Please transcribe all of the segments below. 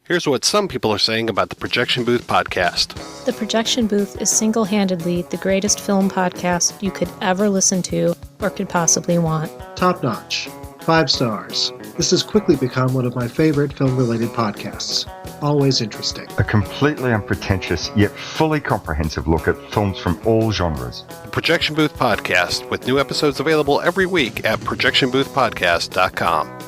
Here's what some people are saying about the Projection Booth podcast. The Projection Booth is single-handedly the greatest film podcast you could ever listen to or could possibly want. Top notch. 5 stars. This has quickly become one of my favorite film-related podcasts. Always interesting. A completely unpretentious yet fully comprehensive look at films from all genres. The Projection Booth podcast, with new episodes available every week at projectionboothpodcast.com.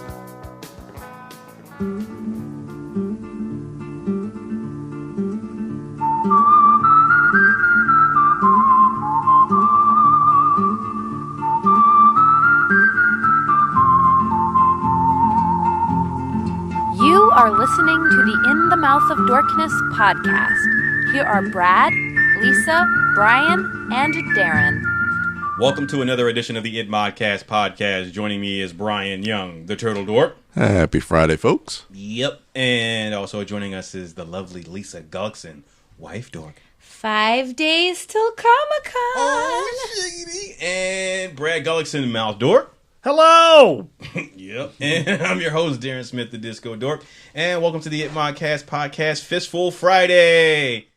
You are listening to the In the Mouth of Dorkness podcast. Here are Brad, Lisa, Brian, and Darren. Welcome to another edition of the It Modcast podcast. Joining me is Brian Young, the Turtle Dork. Happy Friday, folks. Yep. And also joining us is the lovely Lisa Gullickson, wife dork. 5 days till Comic-Con. Oh, shitty. And Brad Gullickson, mouth dork. Hello! Yep. And I'm your host, Darren Smith, the Disco Dork. And welcome to the It Modcast podcast, Fistful Friday.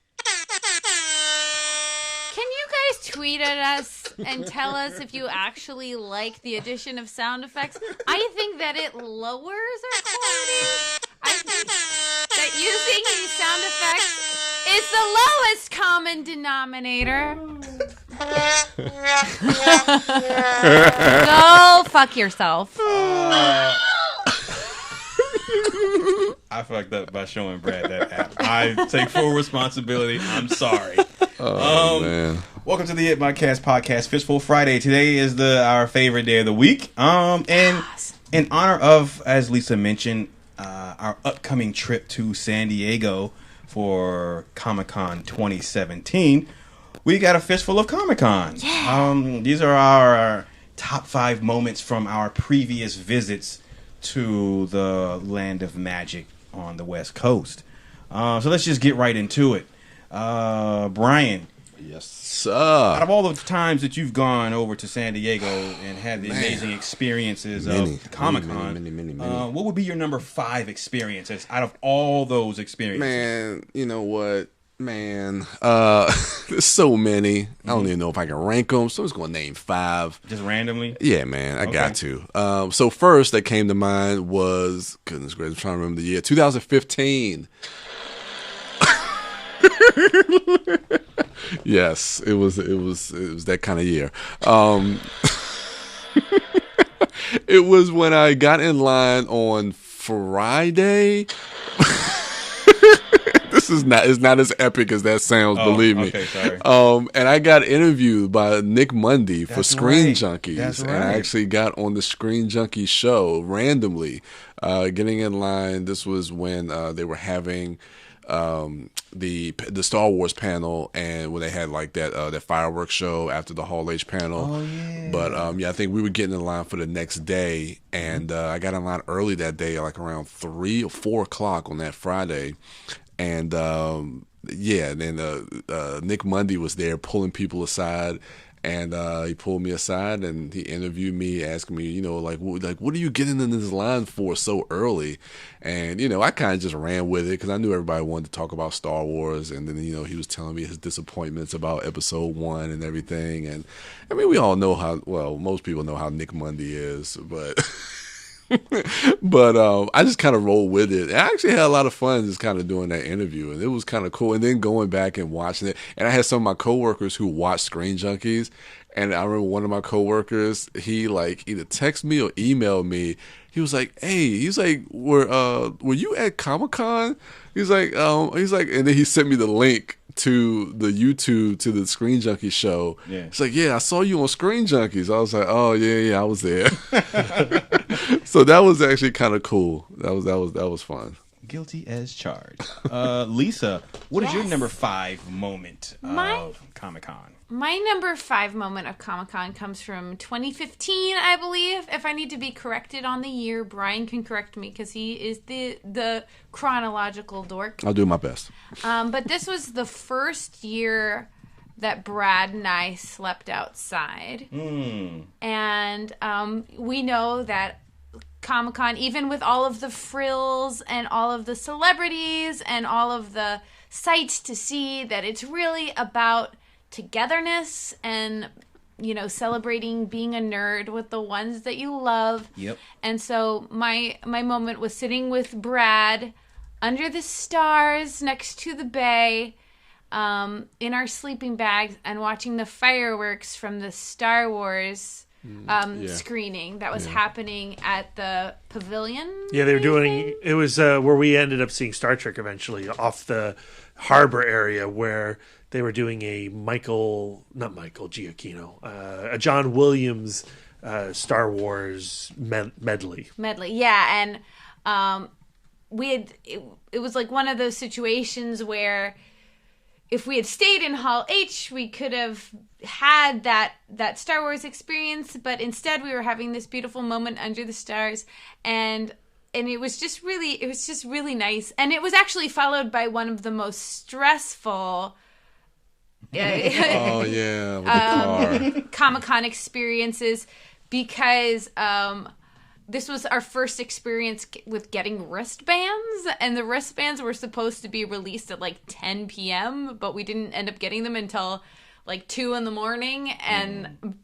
Can you guys tweet at us and tell us if you actually like the addition of sound effects? I think that it lowers our quality. I think that using these sound effects is the lowest common denominator. Go fuck yourself. I fucked up by showing Brad that app. I take full responsibility. I'm sorry. Man. Welcome to the It Modcast podcast, Fistful Friday. Today is our favorite day of the week. And in honor of, as Lisa mentioned, our upcoming trip to San Diego for Comic-Con 2017, we got a fistful of Comic-Con. Yeah. These are our top 5 moments from our previous visits to the land of magic on the West Coast. So let's just get right into it. Brian. Yes, sir. Out of all the times that you've gone over to San Diego and had the amazing experiences of Comic-Con, many. What would be your number 5 experiences out of all those experiences? Man, you know what? Man, there's so many. I don't even know if I can rank them, so I'm just going to name 5. Just randomly? Yeah, man, I got to. So first that came to mind was, goodness gracious, I'm trying to remember the year, 2015. Yes, it was that kind of year. It was when I got in line on Friday. It's not as epic as that sounds, believe me. Okay, sorry. And I got interviewed by Nick Mundy for Screen Junkies. That's right. And I actually got on the Screen Junkies show randomly, getting in line. This was when they were having the Star Wars panel, and when they had like that fireworks show after the Hall H panel. Oh yeah. But I think we were getting in line for the next day, and I got in line early that day, like around 3 or 4 o'clock on that Friday. And then Nick Mundy was there pulling people aside, and he pulled me aside and he interviewed me, asking me, what are you getting in this line for so early? And I kind of just ran with it because I knew everybody wanted to talk about Star Wars, and then he was telling me his disappointments about Episode 1 and everything. And I mean, we all know most people know how Nick Mundy is, but. But I just kind of rolled with it. I actually had a lot of fun just kind of doing that interview, and it was kind of cool. And then going back and watching it, and I had some of my coworkers who watched Screen Junkies, and I remember one of my coworkers, he like either texted me or emailed me. He was like, "Hey," were you at Comic-Con? He's like, and then he sent me the link to the YouTube, to the Screen Junkies show. Yeah. It's like, yeah, I saw you on Screen Junkies. I was like, oh yeah, I was there. So that was actually kind of cool. That was fun. Guilty as charged. Lisa, what is your number 5 moment of Comic-Con? My number 5 moment of Comic-Con comes from 2015, I believe. If I need to be corrected on the year, Brian can correct me because he is the chronological dork. I'll do my best. But this was the first year that Brad and I slept outside. And we know that Comic-Con, even with all of the frills and all of the celebrities and all of the sights to see, that it's really about togetherness and, you know, celebrating being a nerd with the ones that you love. Yep. And so my moment was sitting with Brad under the stars next to the bay, in our sleeping bags, and watching the fireworks from the Star Wars screening that was happening at the pavilion. Yeah, they were doing. It was where we ended up seeing Star Trek eventually, off the harbor area, where they were doing a a John Williams Star Wars medley. Yeah, and it was like one of those situations where if we had stayed in Hall H, we could have had that Star Wars experience, but instead we were having this beautiful moment under the stars, and it was just really nice. And it was actually followed by one of the most stressful with the car. Comic-Con experiences, because this was our first experience with getting wristbands, and the wristbands were supposed to be released at like 10 p.m., but we didn't end up getting them until like 2 in the morning. And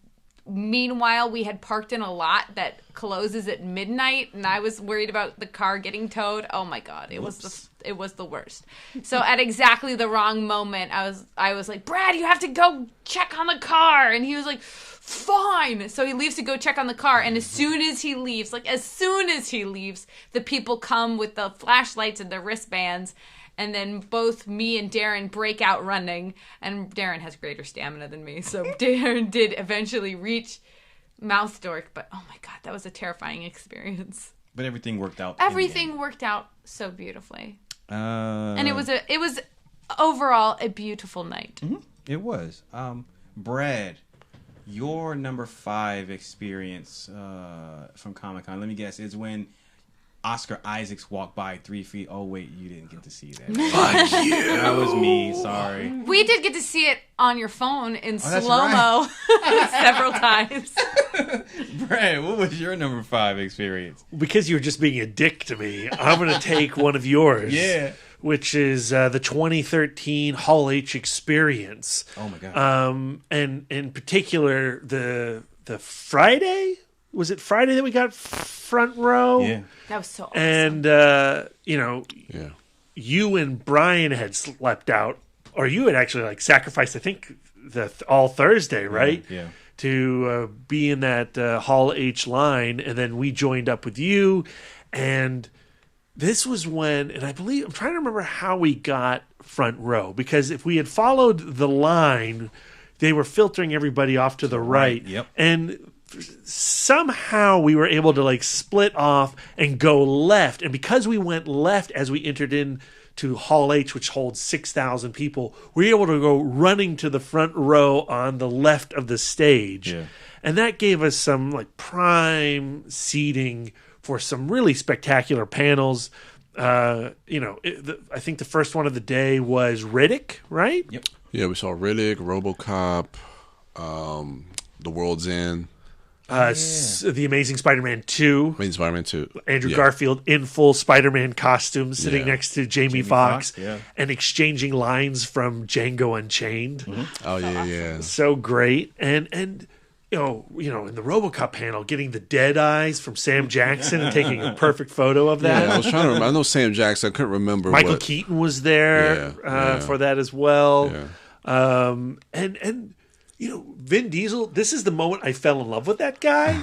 meanwhile, we had parked in a lot that closes at midnight, and I was worried about the car getting towed. Oh my God, it was the worst. So at exactly the wrong moment, I was like, Brad, you have to go check on the car, and he was like, fine. So he leaves to go check on the car, and as soon as he leaves, the people come with the flashlights and the wristbands, and then both me and Darren break out running, and Darren has greater stamina than me, so Darren did eventually reach Mouth Dork, but oh my God, that was a terrifying experience. But everything worked out. Everything worked out so beautifully. And it was overall a beautiful night. Mm-hmm. It was. Brad, your number 5 experience from Comic-Con, let me guess, is when Oscar Isaacs walked by 3 feet. Oh, wait, you didn't get to see that. Fuck you. That was me. Sorry. We did get to see it on your phone in slow-mo several times. Brad, what was your number 5 experience? Because you were just being a dick to me, I'm going to take one of yours. Yeah. Which is the 2013 Hall H experience. Oh, my God. And in particular, the Friday? Was it Friday that we got front row? Yeah. That was so awesome. And, you and Brian had slept out, or you had actually sacrificed, I think, all Thursday, right? Yeah. To be in that Hall H line, and then we joined up with you, and this was when, and I'm trying to remember how we got front row, because if we had followed the line, they were filtering everybody off to the right. Yep. And somehow we were able to split off and go left. And because we went left as we entered into Hall H, which holds 6,000 people, we were able to go running to the front row on the left of the stage. Yeah. And that gave us some prime seating for some really spectacular panels. I think the first one of the day was Riddick, right? Yep. Yeah, we saw Riddick, RoboCop, The World's End. The Amazing Spider-Man 2. Amazing Spider-Man 2. Andrew Garfield in full Spider-Man costume, sitting Yeah. next to Jamie Foxx, yeah. and exchanging lines from Django Unchained. Mm-hmm. Oh, yeah. So great. And in the RoboCop panel, getting the dead eyes from Sam Jackson and taking a perfect photo of that. Yeah, I was trying to remember. I know Sam Jackson. I couldn't remember. Michael Keaton was there for that as well. Yeah. And Vin Diesel, this is the moment I fell in love with that guy.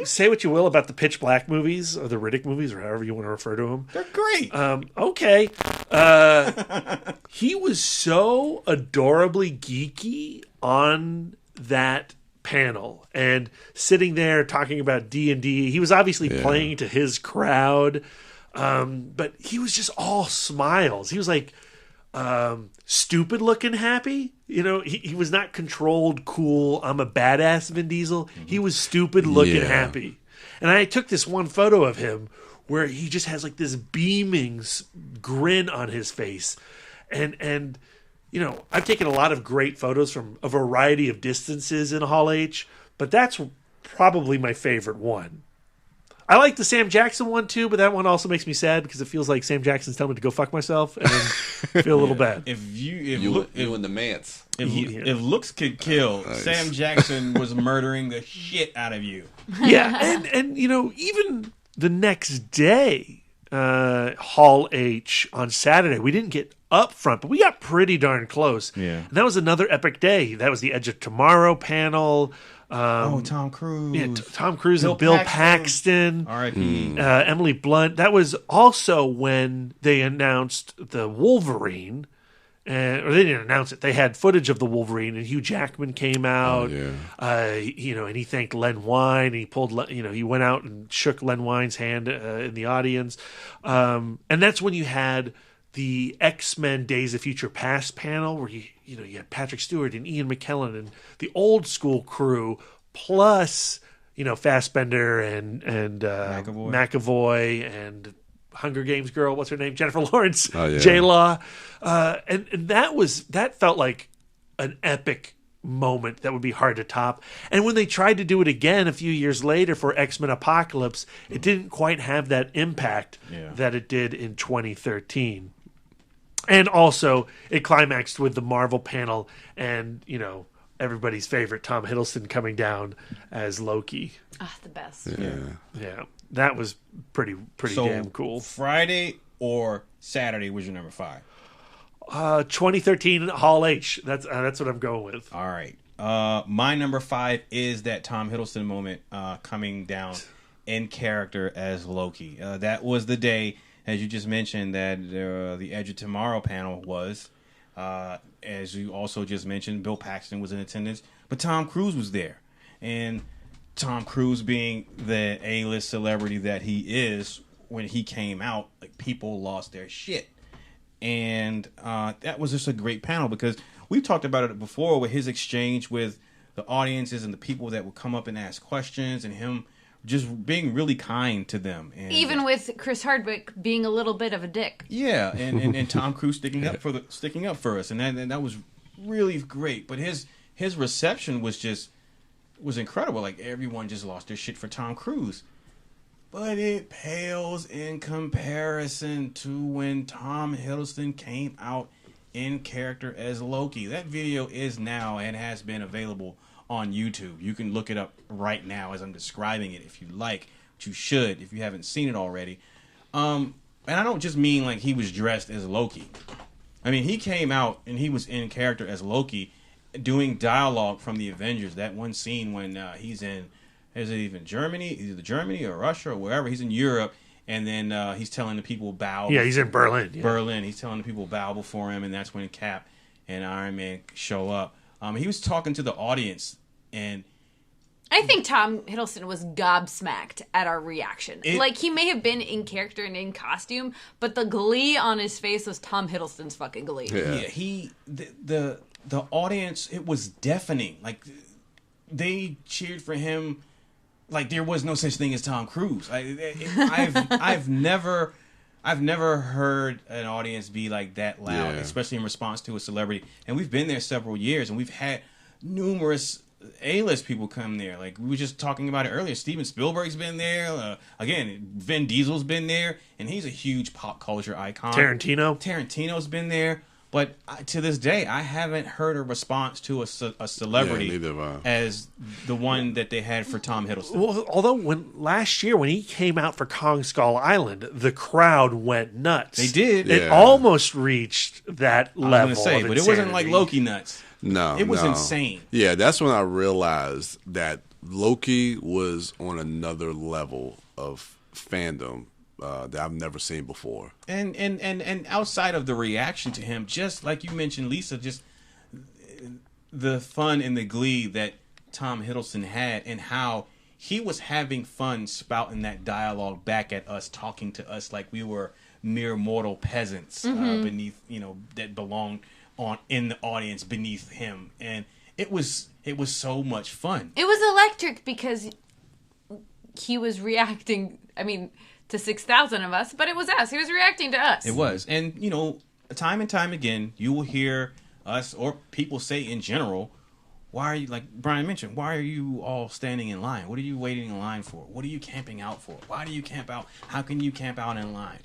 Say what you will about the Pitch Black movies or the Riddick movies or however you want to refer to them. They're great. Okay. He was so adorably geeky on that panel and sitting there talking about D&D. He was obviously playing to his crowd, but he was just all smiles. He was stupid looking happy. He was not controlled, cool, I'm a badass Vin Diesel. He was stupid looking happy. And I took this one photo of him where he just has this beaming grin on his face. And I've taken a lot of great photos from a variety of distances in Hall H, but that's probably my favorite one. I like the Sam Jackson one too, but that one also makes me sad because it feels like Sam Jackson's telling me to go fuck myself, and then feel a little bad. You and the Mance. If looks could kill, Sam Jackson was murdering the shit out of you. Yeah, and even the next day, Hall H on Saturday, we didn't get up front, but we got pretty darn close. Yeah, and that was another epic day. That was the Edge of Tomorrow panel. Tom Cruise. Yeah, Tom Cruise and Bill Paxton. R.I.P. Emily Blunt. That was also when they announced the Wolverine. Or they didn't announce it. They had footage of the Wolverine, and Hugh Jackman came out. And he thanked Len Wein. And he pulled, he went out and shook Len Wein's hand in the audience. And that's when you had the X-Men Days of Future Past panel, where you had Patrick Stewart and Ian McKellen and the old school crew, plus Fassbender and McAvoy and Hunger Games girl, what's her name? Jennifer Lawrence, J-Law. And that felt like an epic moment that would be hard to top. And when they tried to do it again a few years later for X-Men Apocalypse, it didn't quite have that impact that it did in 2013. And also, it climaxed with the Marvel panel and, everybody's favorite, Tom Hiddleston, coming down as Loki. Ah, the best. Yeah. That was pretty damn cool. Friday or Saturday was your number 5? 2013 Hall H. That's what I'm going with. All right. My number 5 is that Tom Hiddleston moment coming down in character as Loki. That was the day, as you just mentioned, that the Edge of Tomorrow panel was. As you also just mentioned, Bill Paxton was in attendance, but Tom Cruise was there. And Tom Cruise, being the A-list celebrity that he is, when he came out, like, people lost their shit. And that was just a great panel because we've talked about it before with his exchange with the audiences and the people that would come up and ask questions, and him just being really kind to them. And even with Chris Hardwick being a little bit of a dick. Yeah, and Tom Cruise sticking up for us, and that was really great. But his reception was incredible. Like, everyone just lost their shit for Tom Cruise. But it pales in comparison to when Tom Hiddleston came out in character as Loki. That video is now and has been available on YouTube. You can look it up right now as I'm describing it if you like. But you should if you haven't seen it already. And I don't just mean like he was dressed as Loki. I mean, he came out and he was in character as Loki, doing dialogue from the Avengers. That one scene when he's in, is it even Germany? Either Germany or Russia or wherever. He's in Europe, and then he's telling the people bow. Yeah, he's in Berlin. Yeah. Berlin. He's telling the people bow before him, and that's when Cap and Iron Man show up. He was talking to the audience, and I think Tom Hiddleston was gobsmacked at our reaction. Like, he may have been in character and in costume, but the glee on his face was Tom Hiddleston's fucking glee. Yeah, the audience, it was deafening. Like, they cheered for him like there was no such thing as Tom Cruise. I've never heard an audience be like that loud, especially in response to a celebrity. And we've been there several years, and we've had numerous A-list people come there. Like, we were just talking about it earlier. Steven Spielberg's been there. Again, Vin Diesel's been there, and he's a huge pop culture icon. Tarantino's been there. But to this day, I haven't heard a response to a celebrity as the one that they had for Tom Hiddleston. Well, although last year when he came out for Kong Skull Island, the crowd went nuts. They did. It almost reached that level. I was going to say, but it wasn't like Loki nuts. No, it was insane. Yeah, that's when I realized that Loki was on another level of fandom that I've never seen before. And outside of the reaction to him, just like you mentioned, Lisa, just the fun and the glee that Tom Hiddleston had, and how he was having fun spouting that dialogue back at us, talking to us like we were mere mortal peasants beneath, that belonged in the audience beneath him. And it was so much fun. It was electric because he was reacting, to 6,000 of us, but it was us. He was reacting to us. It was. And, time and time again, you will hear us or people say in general, why are you, like Brian mentioned, why are you all standing in line? What are you waiting in line for? What are you camping out for? Why do you camp out? How can you camp out in line?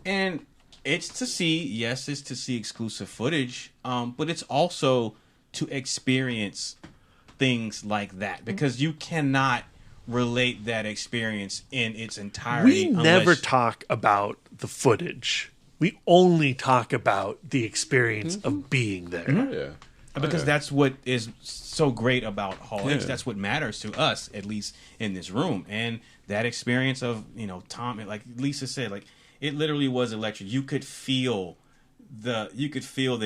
And it's to see exclusive footage, but it's also to experience things like that, because you cannot relate that experience in its entirety. We never talk about the footage. We only talk about the experience of being there. Yeah. Because that's what is so great about Hall H. That's what matters to us, at least in this room. And that experience of, Tom, like Lisa said, like it literally was electric. You could feel the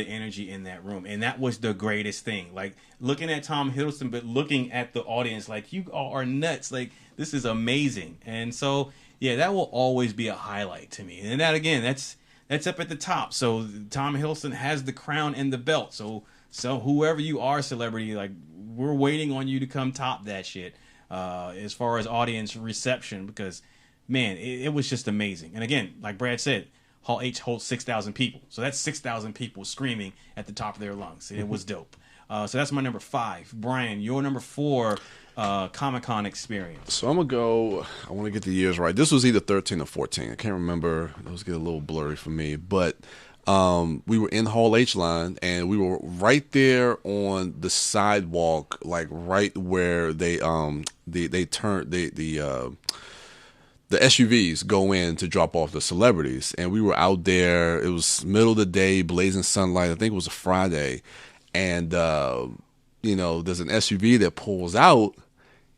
energy in that room, and that was the greatest thing. Like looking at Tom Hiddleston, but looking at the audience, like you all are nuts. Like this is amazing. And so that will always be a highlight to me. And that again, that's up at the top. So Tom Hiddleston has the crown and the belt. So whoever you are, celebrity, like we're waiting on you to come top that shit as far as audience reception, because man, it was just amazing. And again, like Brad said, Hall H holds 6,000 people. So that's 6,000 people screaming at the top of their lungs. It was dope. So that's my number 5. Brian, your number 4 Comic-Con experience. So I'm going to go, I want to get the years right. This was either 13 or 14. I can't remember. Those get a little blurry for me. But we were in Hall H line, and we were right there on the sidewalk, like right where they turn the SUVs go in to drop off the celebrities. And we were out there. It was middle of the day, blazing sunlight. I think it was a Friday. And, there's an SUV that pulls out,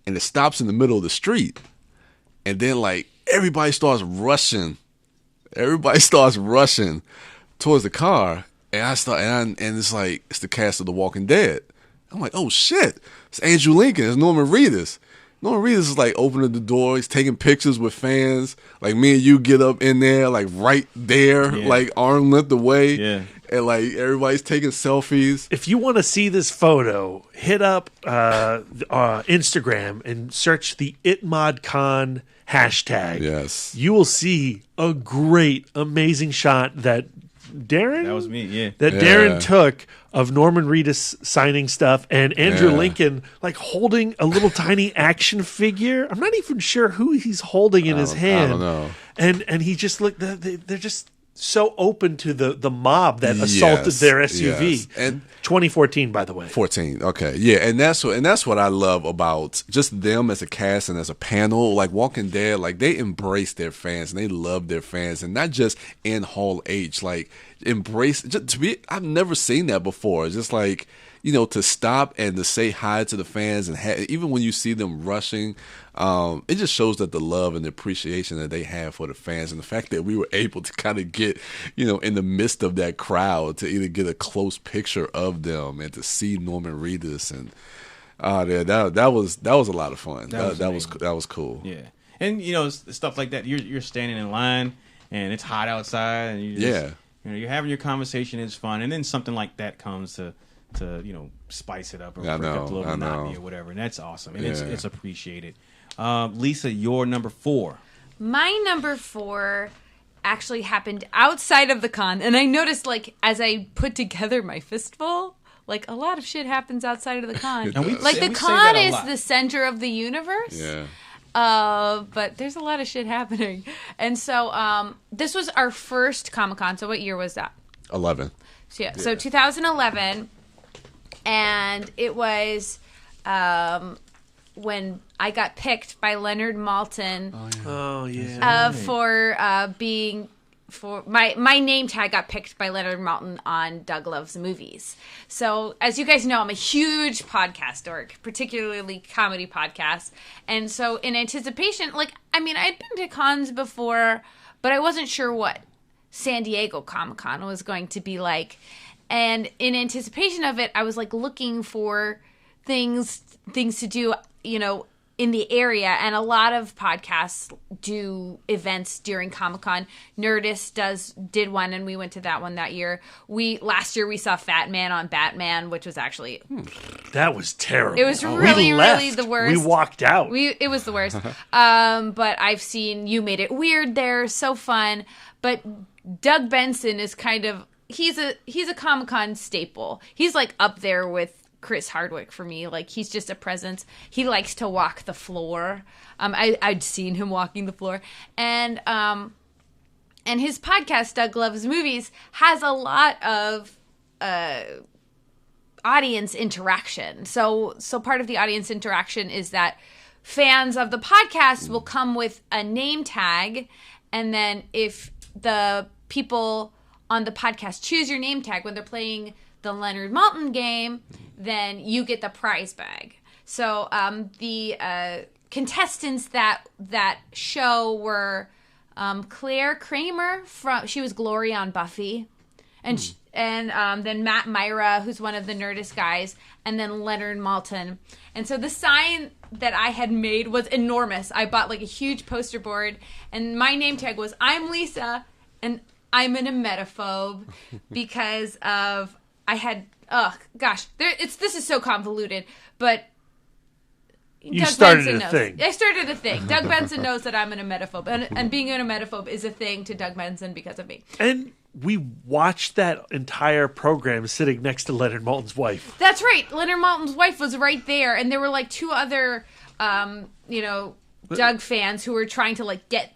and it stops in the middle of the street. And then, like, everybody starts rushing. Towards the car. And it's like, it's the cast of The Walking Dead. I'm like, oh, shit. It's Andrew Lincoln. It's Norman Reedus. Norman Reedus is like opening the door. He's taking pictures with fans. Like me and you get up in there, like right there, like arm length away. Yeah. And like everybody's taking selfies. If you want to see this photo, hit up Instagram and search the ItModCon hashtag. Yes. You will see a great, amazing shot that Darren? That was me, yeah. Darren took of Norman Reedus signing stuff and Andrew Lincoln like holding a little tiny action figure. I'm not even sure who he's holding in his hand. I don't know. And he just looked, they're just so open to the mob that assaulted their SUV. Yes. And 2014, by the way. 14. Okay. Yeah, and that's what I love about just them as a cast and as a panel. Like Walking Dead, like they embrace their fans and they love their fans, and not just in Hall H. Like embrace just I've never seen that before. Just like, to stop and to say hi to the fans, and even when you see them rushing, it just shows that the love and the appreciation that they have for the fans, and the fact that we were able to kind of get, in the midst of that crowd to either get a close picture of them and to see Norman Reedus, and that was a lot of fun. That was cool. Yeah, and stuff like that. You're standing in line and it's hot outside, and you just, you're having your conversation. It's fun, and then something like that comes to spice it up or break up a little monotony or whatever, and that's awesome, and it's appreciated. Lisa, your number 4. My number 4 actually happened outside of the con, and I noticed, like, as I put together my Fistful, like, a lot of shit happens outside of the con. The con is the center of the universe. Yeah. But there's a lot of shit happening. And so this was our first Comic-Con. So what year was that? 11. So 2011. And it was when I got picked by Leonard Maltin. For my name tag got picked by Leonard Maltin on Doug Loves Movies. So as you guys know, I'm a huge podcast dork, particularly comedy podcasts. And so in anticipation, I'd been to cons before, but I wasn't sure what San Diego Comic-Con was going to be like. And in anticipation of it, I was looking for things to do, in the area. And a lot of podcasts do events during Comic-Con. Nerdist did one, and we went to that one that year. Last year we saw Fat Man on Batman, which was actually that was terrible. It was really the worst. We walked out. It was the worst. But I've seen You Made It Weird there, so fun. But Doug Benson is kind of he's a Comic-Con staple. He's up there with Chris Hardwick for me. Like, he's just a presence. He likes to walk the floor. I'd seen him walking the floor. And his podcast, Doug Loves Movies, has a lot of audience interaction. So part of the audience interaction is that fans of the podcast will come with a name tag, and then if the people on the podcast choose your name tag when they're playing the Leonard Maltin game, then you get the prize bag. So the contestants that show were Claire Kramer, she was Glory on Buffy, and then Matt Myra, who's one of the Nerdist guys, and then Leonard Maltin. And so the sign that I had made was enormous. I bought like a huge poster board, and my name tag was "I'm Lisa, and I'm an emetophobe," because of this is so convoluted, but you started a thing. I started a thing. Doug Benson knows that I'm an emetophobe, and being an emetophobe is a thing to Doug Benson because of me. And we watched that entire program sitting next to Leonard Maltin's wife. That's right. Leonard Maltin's wife was right there, and there were like two other, Doug fans who were trying to like get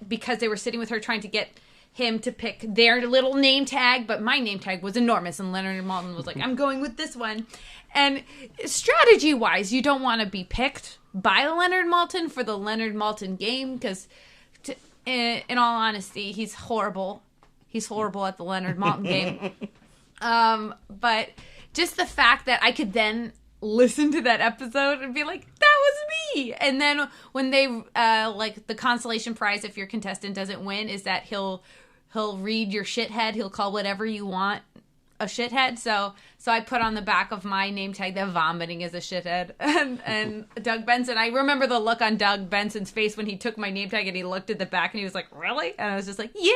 because they were sitting with her trying to get him to pick their little name tag, but my name tag was enormous, and Leonard Maltin was like, "I'm going with this one." And strategy-wise, you don't want to be picked by Leonard Maltin for the Leonard Maltin game because, in all honesty, he's horrible. He's horrible at the Leonard Maltin game. But just the fact that I could then listen to that episode and be like, that was me. And then when they, the consolation prize, if your contestant doesn't win, is that he'll read your shithead. He'll call whatever you want a shithead. So I put on the back of my name tag that vomiting is a shithead. And Doug Benson, I remember the look on Doug Benson's face when he took my name tag and he looked at the back and he was like, "Really?" And I was just like, "Yeah."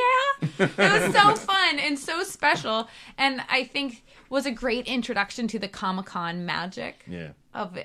It was so fun and so special. And I think was a great introduction to the Comic-Con magic. Yeah. Of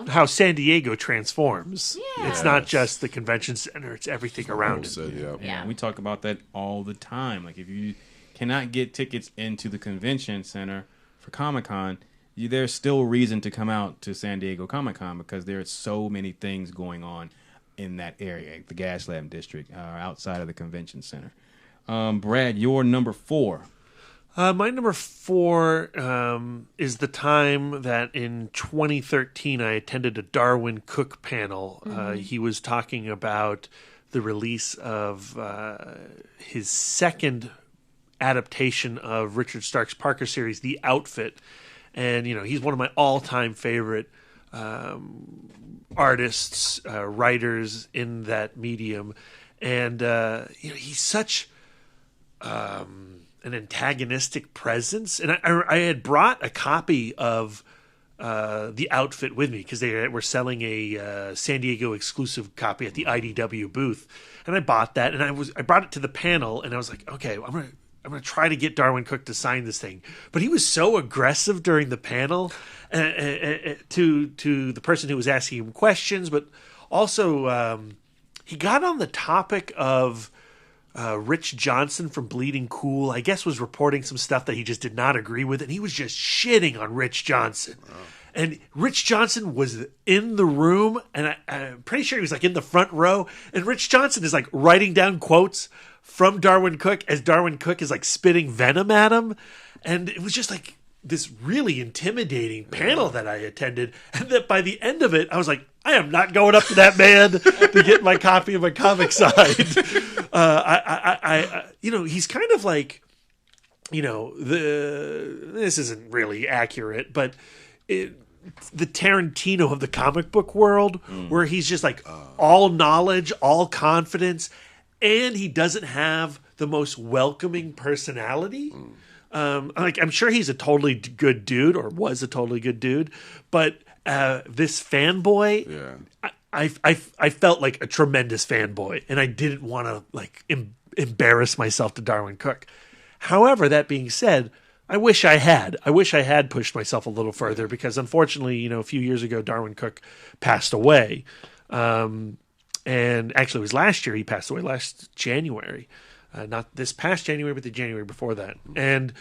how San Diego transforms. Yeah. It's not just the convention center, it's everything around it. Yeah, we talk about that all the time. Like, if you cannot get tickets into the convention center for Comic-Con, there's still reason to come out to San Diego Comic-Con because there are so many things going on in that area, the Gaslamp District, outside of the convention center. Brad, your number 4. My number 4 is the time that in 2013 I attended a Darwin Cook panel. He was talking about the release of his second adaptation of Richard Stark's Parker series, The Outfit. And, he's one of my all-time favorite artists, writers in that medium. And, he's such an antagonistic presence. And I had brought a copy of The Outfit with me because they were selling a San Diego exclusive copy at the IDW booth. And I bought that, and I brought it to the panel, and I was like, okay, I'm going to try to get Darwin Cook to sign this thing. But he was so aggressive during the panel to the person who was asking him questions, but also he got on the topic of Rich Johnson from Bleeding Cool, I guess, was reporting some stuff that he just did not agree with, and he was just shitting on Rich Johnson. Oh. And Rich Johnson was in the room, and I'm pretty sure he was like in the front row, and Rich Johnson is like writing down quotes from Darwin Cook as Darwin Cook is like spitting venom at him. And it was just like this really intimidating panel that I attended. And that by the end of it, I was like, I am not going up to that man to get my copy of my comic signed. He's kind of like, this isn't really accurate, but the Tarantino of the comic book world, where he's just like all knowledge, all confidence, and he doesn't have the most welcoming personality. I'm sure he's a totally good dude, or was a totally good dude, but this fanboy, I felt like a tremendous fanboy, and I didn't want to embarrass myself to Darwin Cook. However, that being said, I wish I had pushed myself a little further, because unfortunately, a few years ago, Darwin Cook passed away. And actually, it was last year. He passed away last January. Not this past January, but the January before that. And,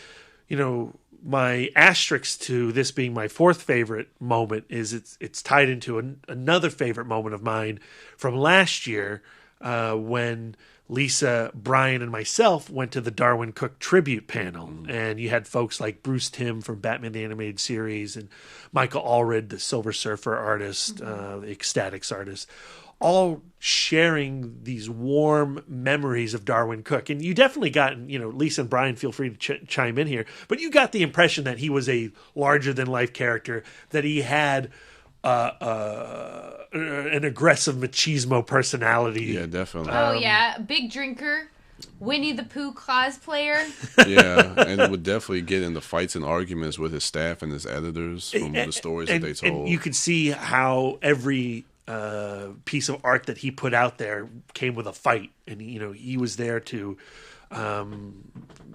my asterisk to this being my fourth favorite moment is it's tied into another favorite moment of mine from last year when Lisa, Brian, and myself went to the Darwin Cook tribute panel. And you had folks like Bruce Timm from Batman the Animated Series and Michael Allred, the Silver Surfer artist, the Ecstatics artist, all sharing these warm memories of Darwin Cook. And you definitely got, Lisa and Brian, feel free to chime in here, but you got the impression that he was a larger-than-life character, that he had an aggressive machismo personality. Yeah, definitely. Oh, yeah. Big drinker. Winnie the Pooh cosplayer. Yeah, and would definitely get into fights and arguments with his staff and his editors from the stories that they told. And you could see how every piece of art that he put out there came with a fight, and he was there to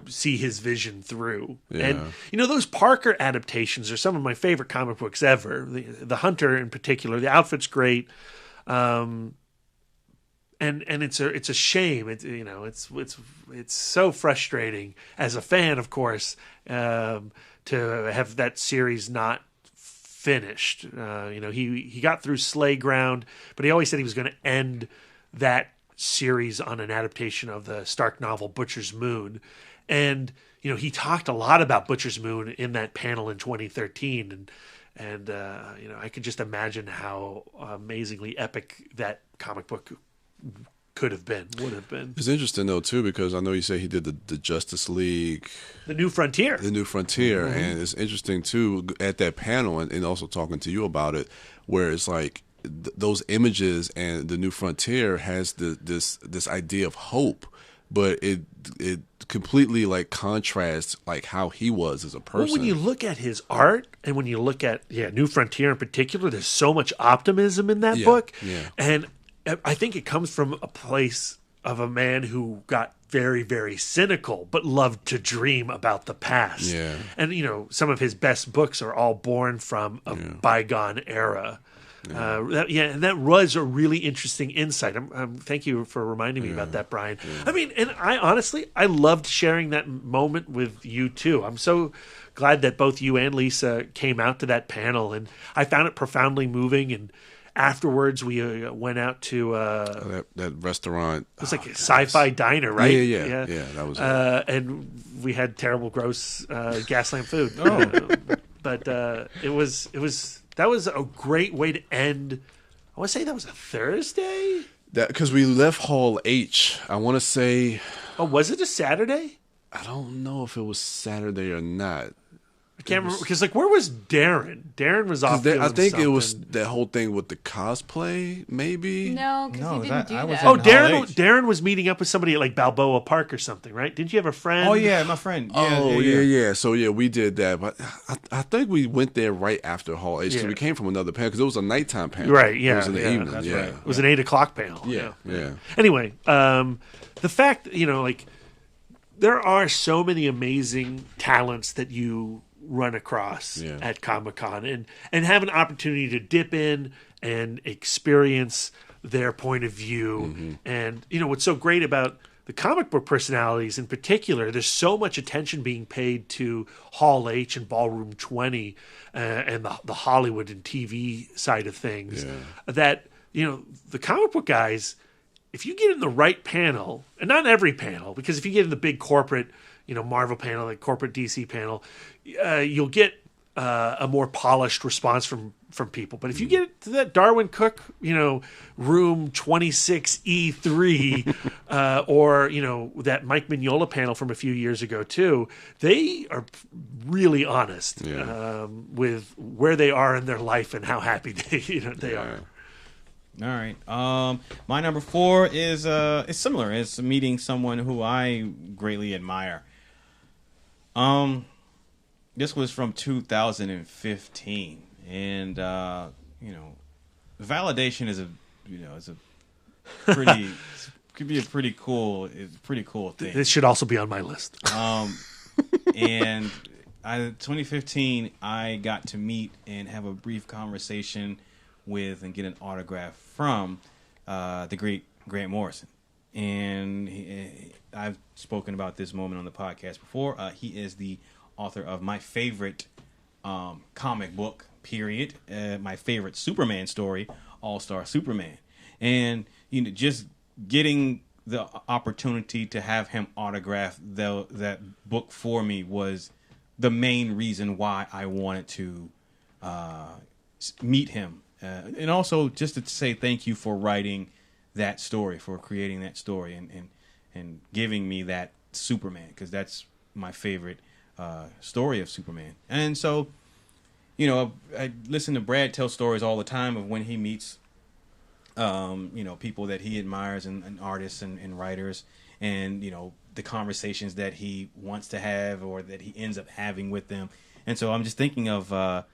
see his vision through. Yeah. And those Parker adaptations are some of my favorite comic books ever. The Hunter in particular, the outfit's great, and it's a shame. It's so frustrating as a fan, of course, to have that series not finished. He got through Slayground, but he always said he was going to end that series on an adaptation of the Stark novel Butcher's Moon. And he talked a lot about Butcher's Moon in that panel in 2013, and I could just imagine how amazingly epic that comic book would have been. It's interesting though too, because I know you say he did the Justice League, The New Frontier, and it's interesting too at that panel and also talking to you about it, where it's like those images and the New Frontier has this idea of hope, but it completely like contrasts like how he was as a person. Well, when you look at his art and when you look at New Frontier in particular, there's so much optimism in that book, and I think it comes from a place of a man who got very, very cynical, but loved to dream about the past. Yeah. And, some of his best books are all born from a bygone era. And that was a really interesting insight. Thank you for reminding me about that, Brian. I mean, and I loved sharing that moment with you too. I'm so glad that both you and Lisa came out to that panel, and I found it profoundly moving. And afterwards, we went out to that restaurant. It was like a sci-fi diner, right? Yeah. That was and we had terrible, gross Gaslamp food. But that was a great way to end. I want to say that was a Thursday. Because we left Hall H. I want to say. Oh, was it a Saturday? I don't know if it was Saturday or not. I can't remember, because where was Darren? Darren was off. I think it was that whole thing with the cosplay, maybe. No, because he didn't do that. Oh, Darren was meeting up with somebody at like Balboa Park or something, right? Didn't you have a friend? Oh yeah, my friend. Yeah. So we did that, but I think we went there right after Hall H because we came from another panel because it was a nighttime panel. Right. Yeah. It was in the evening. That's yeah. right. It was an 8:00 panel. Yeah. Anyway, the fact that, there are so many amazing talents that you run across at Comic-Con and have an opportunity to dip in and experience their point of view. And what's so great about the comic book personalities in particular, there's so much attention being paid to Hall H and Ballroom 20 and the Hollywood and TV side of things that the comic book guys, if you get in the right panel, and not every panel, because if you get in the big corporate Marvel panel, like corporate DC panel, you'll get a more polished response from people. But if you get to that Darwin Cook, room 26E3, or that Mike Mignola panel from a few years ago too, they are really honest with where they are in their life and how happy they are. All right. My number 4 is similar. It's meeting someone who I greatly admire. This was from 2015, and validation is a pretty could be a pretty cool thing. This should also be on my list. And 2015, I got to meet and have a brief conversation with and get an autograph from the great Grant Morrison. And I've spoken about this moment on the podcast before. He is the author of my favorite comic book, period. My favorite Superman story, All-Star Superman. And, just getting the opportunity to have him autograph that book for me was the main reason why I wanted to meet him. And also just to say thank you for writing that story, for creating that story and giving me that Superman, because that's my favorite story of Superman. And so, I listen to Brad tell stories all the time of when he meets, people that he admires and artists and writers, and, the conversations that he wants to have or that he ends up having with them. And so I'm just thinking of, well,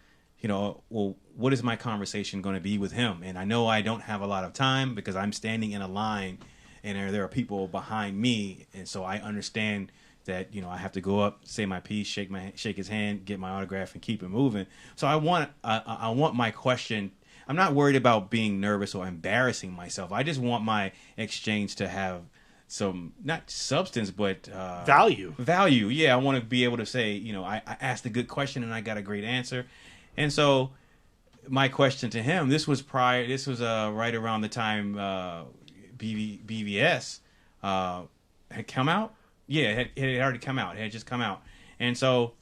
what is my conversation going to be with him? And I know I don't have a lot of time because I'm standing in a line and there are people behind me. And so I understand that, I have to go up, say my piece, shake his hand, get my autograph, and keep it moving. So I want my question. I'm not worried about being nervous or embarrassing myself. I just want my exchange to have some, not substance, but value. Yeah, I want to be able to say, I asked a good question and I got a great answer. And so my question to him, this was right around the time BVS had come out. Yeah, it had already come out. It had just come out. And so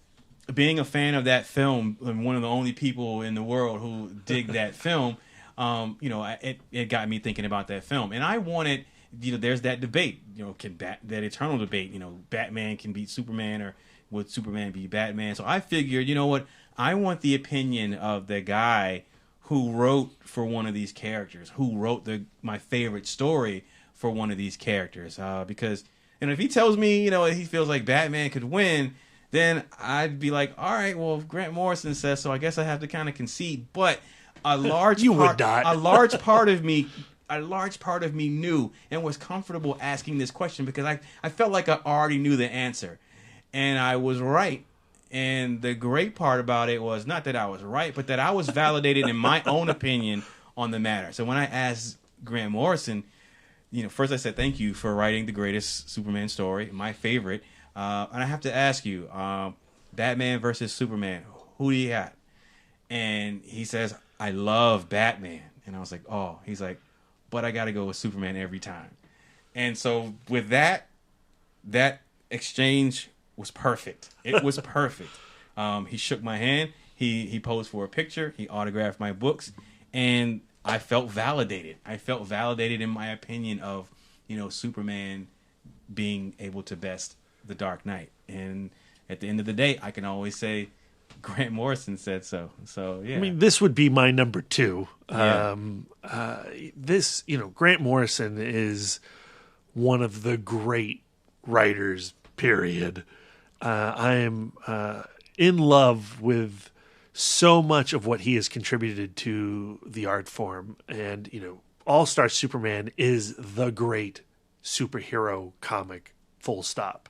being a fan of that film, and one of the only people in the world who dig that film, it got me thinking about that film. And I wanted, there's that debate, that eternal debate, Batman can beat Superman, or would Superman be Batman? So I figured, what? I want the opinion of the guy who wrote for one of these characters, who wrote my favorite story for one of these characters. Because, if he tells me, he feels like Batman could win, then I'd be like, all right, well, if Grant Morrison says so, I guess I have to kind of concede. But a large part of me knew and was comfortable asking this question because I felt like I already knew the answer. And I was right. And the great part about it was not that I was right, but that I was validated in my own opinion on the matter. So when I asked Grant Morrison, first I said, thank you for writing the greatest Superman story, my favorite. And I have to ask you, Batman versus Superman, who do you got? And he says, I love Batman. And I was like, oh, he's like, but I got to go with Superman every time. And so with that exchange was perfect. It was perfect. He shook my hand. He posed for a picture. He autographed my books, and I felt validated. I felt validated in my opinion of, Superman being able to best the Dark Knight. And at the end of the day, I can always say Grant Morrison said so. So yeah. I mean, this would be my number 2. Yeah. Grant Morrison is one of the great writers, period. I am in love with so much of what he has contributed to the art form. And, All-Star Superman is the great superhero comic, full stop.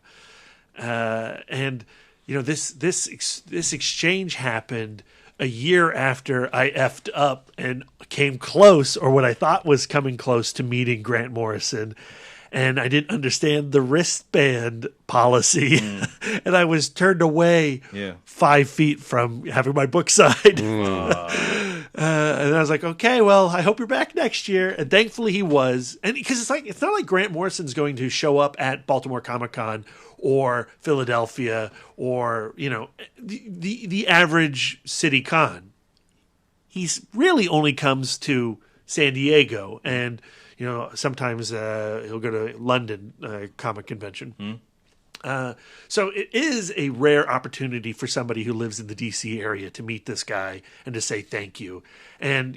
And, this exchange happened a year after I effed up and came close, or what I thought was coming close to meeting Grant Morrison. And I didn't understand the wristband policy. And I was turned away 5 feet from having my book signed. And I was like, okay, well, I hope you're back next year. And thankfully he was. And because it's not like Grant Morrison's going to show up at Baltimore Comic-Con or Philadelphia or, the average city con. He's really only comes to San Diego, and sometimes he'll go to London comic convention. So it is a rare opportunity for somebody who lives in the DC area to meet this guy and to say thank you. And,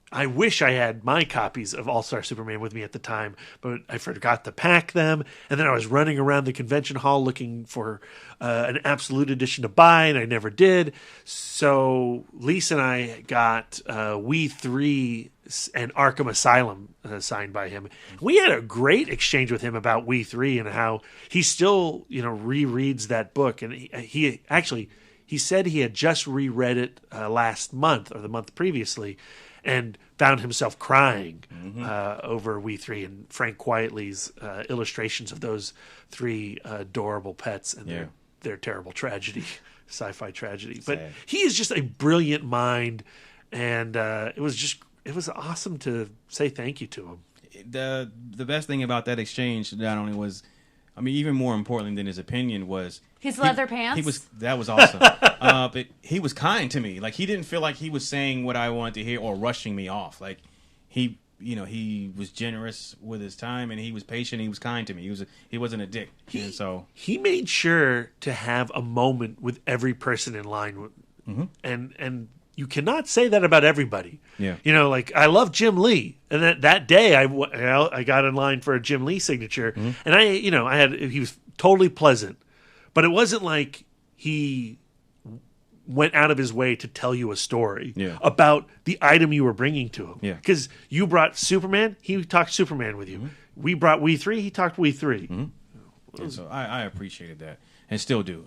I wish I had my copies of All-Star Superman with me at the time, but I forgot to pack them. And then I was running around the convention hall looking for an absolute edition to buy, and I never did. So Lisa and I got We 3 and Arkham Asylum signed by him. We had a great exchange with him about We 3 and how he still, rereads that book. And he said he had just reread it last month or the month previously, and found himself crying over We 3 and Frank Quietly's illustrations of those 3 adorable pets. And their terrible tragedy, sci-fi tragedy. But Sad. he is just a brilliant mind, and it was awesome to say thank you to him. The best thing about that exchange not only was, I mean, even more importantly than his opinion was His leather pants? That was awesome. But he was kind to me. Like, he didn't feel like he was saying what I wanted to hear or rushing me off. Like, he was generous with his time, and he was patient. He was kind to me. He wasn't a dick. And so He made sure to have a moment with every person in line, and you cannot say that about everybody. Yeah. Like, I love Jim Lee, and that day I got in line for a Jim Lee signature, and he was totally pleasant, but it wasn't like he went out of his way to tell you a story about the item you were bringing to him. Yeah. Because you brought Superman, he talked Superman with you. We brought We 3, he talked We 3. And so I appreciated that, and still do.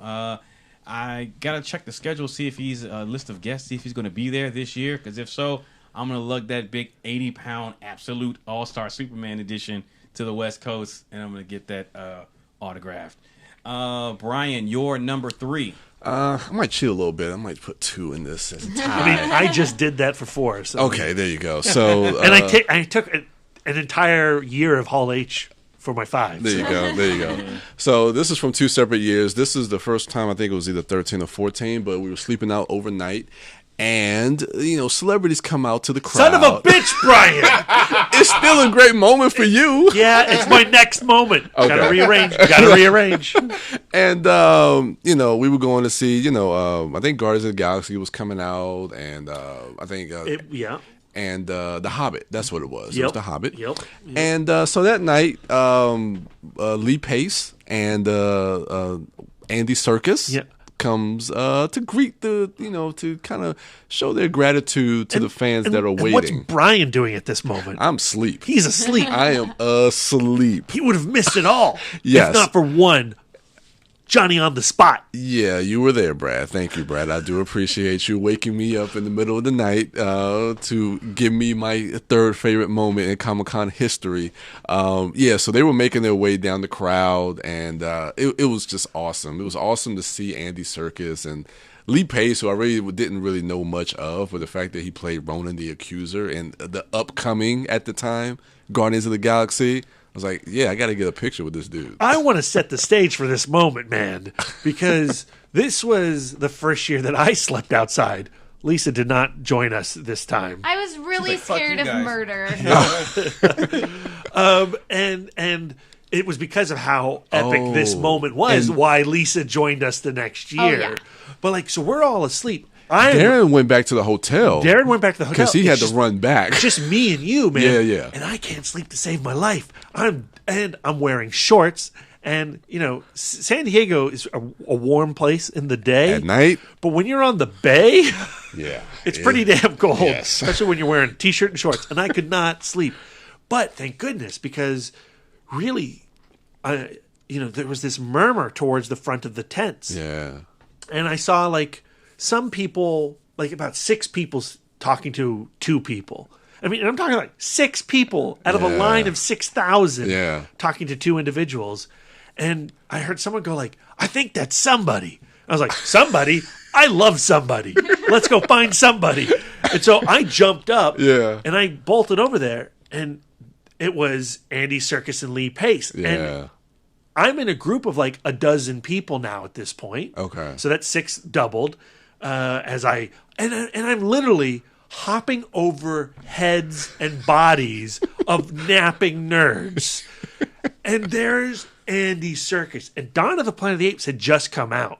I gotta check the schedule, see if he's a list of guests, see if he's going to be there this year. Because if so, I'm gonna lug that big 80-pound Absolute All-Star Superman edition to the West Coast, and I'm gonna get that autographed. Brian, your number 3. I might cheat a little bit. I might put 2 in this as a tie. I mean, I just did that for 4. So Okay, there you go. So, and I took an entire year of Hall H for my 5. there you go. So this is from 2 separate years. This is the first time, I think it was either 13 or 14, but we were sleeping out overnight. And, celebrities come out to the crowd. Son of a bitch, Brian! It's still a great moment for you. Yeah, it's my next moment. Okay. Gotta rearrange. And, we were going to see, I think Guardians of the Galaxy was coming out. And I think... And The Hobbit. That's what it was. It was The Hobbit. Yep. And so that night, Lee Pace and Andy Serkis comes to greet to kind of show their gratitude to the fans that are waiting. What's Brian doing at this moment? I'm asleep. He's asleep. I am asleep. He would have missed it all. Yes. If not for one Johnny on the spot. Yeah, you were there, Brad. Thank you, Brad. I do appreciate you waking me up in the middle of the night to give me my third favorite moment in Comic-Con history. So they were making their way down the crowd, and it was just awesome. It was awesome to see Andy Serkis and Lee Pace, who I really didn't really know much of, but the fact that he played Ronan the Accuser and the upcoming, at the time, Guardians of the Galaxy. I was like, I got to get a picture with this dude. I want to set the stage for this moment, man, because this was the first year that I slept outside. Lisa did not join us this time. I was really scared of murder. And it was because of how epic this moment was why Lisa joined us the next year. Oh, yeah. But so we're all asleep. Darren went back to the hotel. Because he had to run back. Just me and you, man. Yeah. And I can't sleep to save my life. I'm wearing shorts. And, San Diego is a warm place in the day. At night. But when you're on the bay, yeah, it's pretty damn cold. Yes. Especially when you're wearing a T-shirt and shorts. And I could not sleep. But thank goodness, because really, there was this murmur towards the front of the tents. Yeah. And I saw, some people, about 6 people talking to 2 people. I mean, I'm talking 6 people out of a line of 6,000 talking to 2 individuals. And I heard someone go I think that's somebody. I was like, somebody? I love somebody. Let's go find somebody. And so I jumped up and I bolted over there, and it was Andy Serkis and Lee Pace. Yeah. And I'm in a group of a dozen people now at this point. Okay. So that's 6 doubled. And I'm literally hopping over heads and bodies of napping nerds. And there's Andy Serkis. And Dawn of the Planet of the Apes had just come out.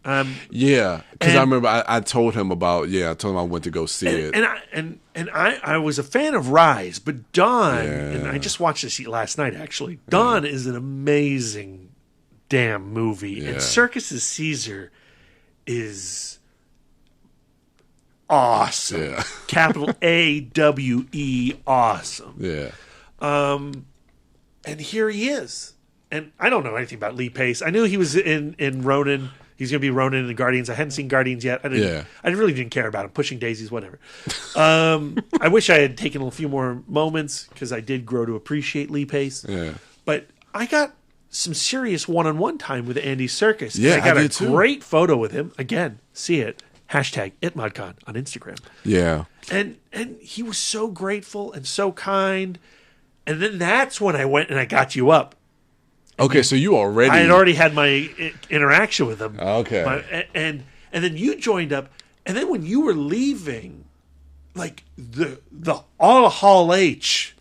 Because I remember I told him about, I told him I went to go see it. And I was a fan of Rise, but Dawn, and I just watched this last night actually, Dawn is an amazing damn movie. And Serkis' Caesar is awesome. Yeah. Capital AWE awesome. Yeah. And here he is. And I don't know anything about Lee Pace. I knew he was in Ronin. He's going to be Ronin in the Guardians. I hadn't seen Guardians yet. I really didn't care about him. Pushing Daisies, whatever. I wish I had taken a few more moments because I did grow to appreciate Lee Pace. Yeah. But I got some serious one-on-one time with Andy Serkis. Yeah, and I got I a did too. great photo with him. Again, see it. #ItModCon on Instagram. Yeah. And he was so grateful and so kind. And then that's when I went and I got you up. Okay, so you already... I had already had my interaction with him. Okay. And then you joined up. And then when you were leaving, like the all of Hall H...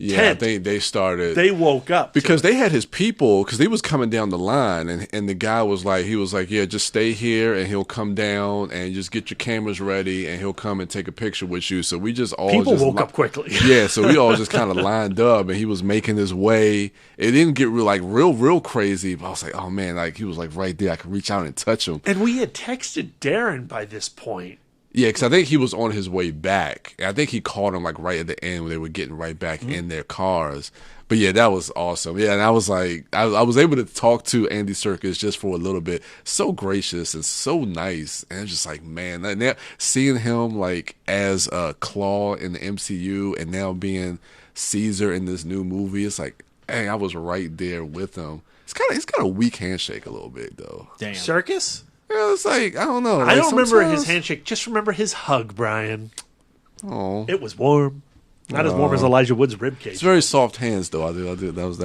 Yeah, tent, they started... They woke up. Because they had his people, because they was coming down the line, and the guy was like, yeah, just stay here, and he'll come down, and just get your cameras ready, and he'll come and take a picture with you. So we just all People woke up quickly. Yeah, so we all just kind of lined up, and he was making his way. It didn't get real crazy, but I was like, oh man, like he was like right there. I could reach out and touch him. And we had texted Darren by this point. Yeah, because I think he was on his way back. I think he called him like right at the end when they were getting right back in their cars. But yeah, that was awesome. Yeah, and I was like, I was able to talk to Andy Serkis just for a little bit. So gracious and so nice. And it's just like, man, now seeing him like as Claw in the MCU and now being Caesar in this new movie, it's like, hey, I was right there with him. It's kind of a weak handshake a little bit though. Damn. Circus? Yeah, it's like, I don't know. Like I don't remember his sometimes- handshake. Just remember his hug, Brian. Oh, It was warm. Not as warm as Elijah Wood's ribcage. it's very soft hands though. I do. That was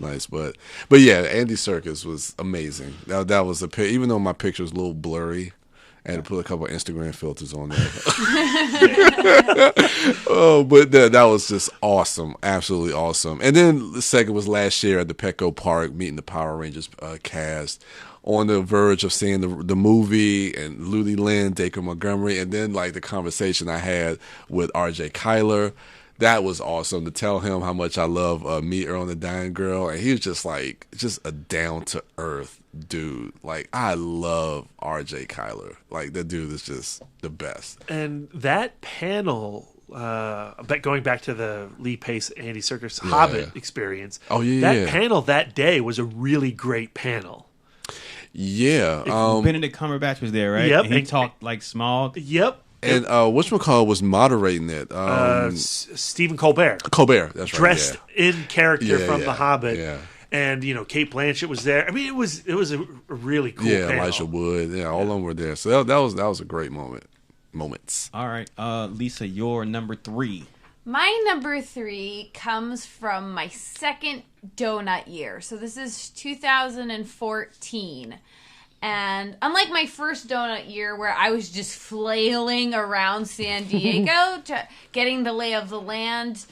nice. But yeah, Andy Serkis was amazing. That was even though my picture was a little blurry, I had to put a couple of Instagram filters on there. Oh, but that was just awesome, absolutely awesome. And then the second was last year at the Petco Park, meeting the Power Rangers cast. On the verge of seeing the movie and Ludi Lin, Dacre Montgomery, and then like the conversation I had with RJ Kyler. That was awesome to tell him how much I love Me, Earl, and the Dying Girl. And he was just a down to earth dude. Like, I love RJ Kyler. Like, that dude is just the best. And that panel, going back to the Lee Pace, Andy Serkis Hobbit experience. Oh, yeah. That panel that day was a really great panel. Yeah. Benedict Cumberbatch was there, right? Yep. And he talked like Smaug. Yep. And whatchamacallit was moderating it? Stephen Colbert. Colbert, that's right. Dressed Yeah. in character from The Hobbit. Yeah. And, Kate Blanchett was there. I mean, it was a really cool panel. Elijah Wood. Yeah, all of them were there. So that was a great moments. All right, Lisa, your number 3. My number 3 comes from my second donut year. So this is 2014. And unlike my first donut year where I was just flailing around San Diego, getting the lay of the land,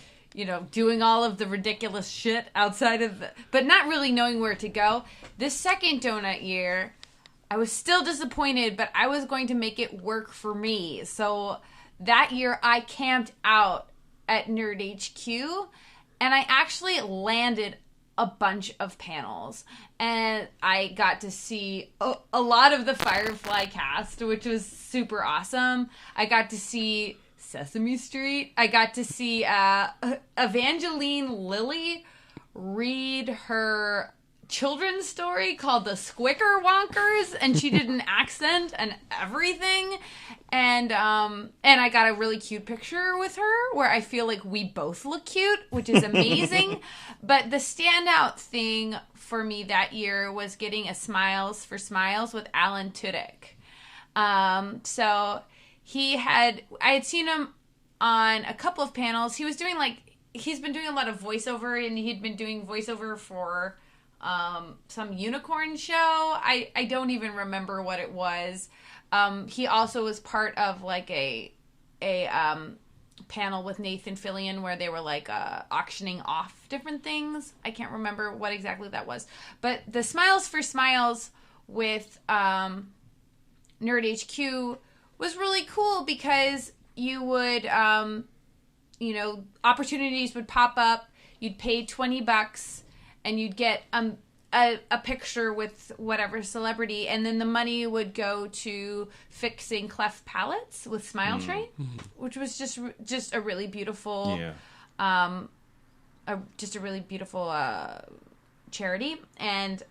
doing all of the ridiculous shit outside of but not really knowing where to go. This second donut year, I was still disappointed, but I was going to make it work for me. So that year I camped out at Nerd HQ, and I actually landed a bunch of panels, and I got to see a lot of the Firefly cast, which was super awesome. I got to see Sesame Street. I got to see Evangeline Lilly read her children's story called The Squicker Wonkers, and she did an accent and everything. And I got a really cute picture with her where I feel like we both look cute, which is amazing. But the standout thing for me that year was getting a Smiles for Smiles with Alan Tudyk. So I had seen him on a couple of panels. He's been doing a lot of voiceover, and he'd been doing voiceover for some unicorn show. I don't even remember what it was. He also was part of like a panel with Nathan Fillion where they were like auctioning off different things. I can't remember what exactly that was. But the Smiles for Smiles with Nerd HQ was really cool because you would, opportunities would pop up. You'd pay $20 and you'd get a picture with whatever celebrity, and then the money would go to fixing cleft palates with Smile Train, which was just a really beautiful, just a really beautiful charity, and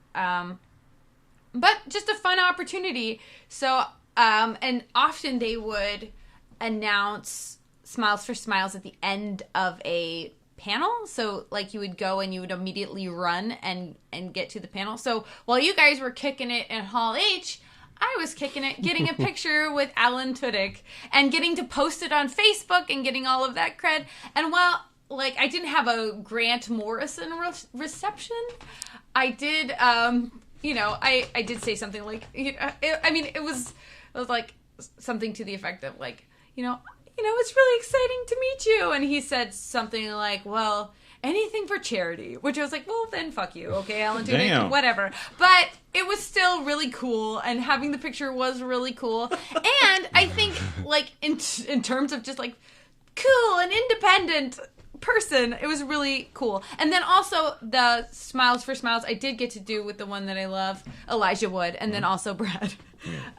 but just a fun opportunity. So and often they would announce Smiles for Smiles at the end of a panel. So like you would go and you would immediately run and get to the panel. So while you guys were kicking it in Hall H, I was kicking it, getting a picture with Alan Tudyk and getting to post it on Facebook and getting all of that cred. And while like I didn't have a Grant Morrison reception, I did, I did say something like, it was like something to the effect of like, it's really exciting to meet you. And he said something like, well, anything for charity, which I was like, well, then fuck you. Okay, Alan Tudyk, whatever. But it was still really cool, and having the picture was really cool. And I think, like, in terms of just, like, cool and independent person, it was really cool. And then also the Smiles for Smiles I did get to do with the one that I love, Elijah Wood, and then also Brad.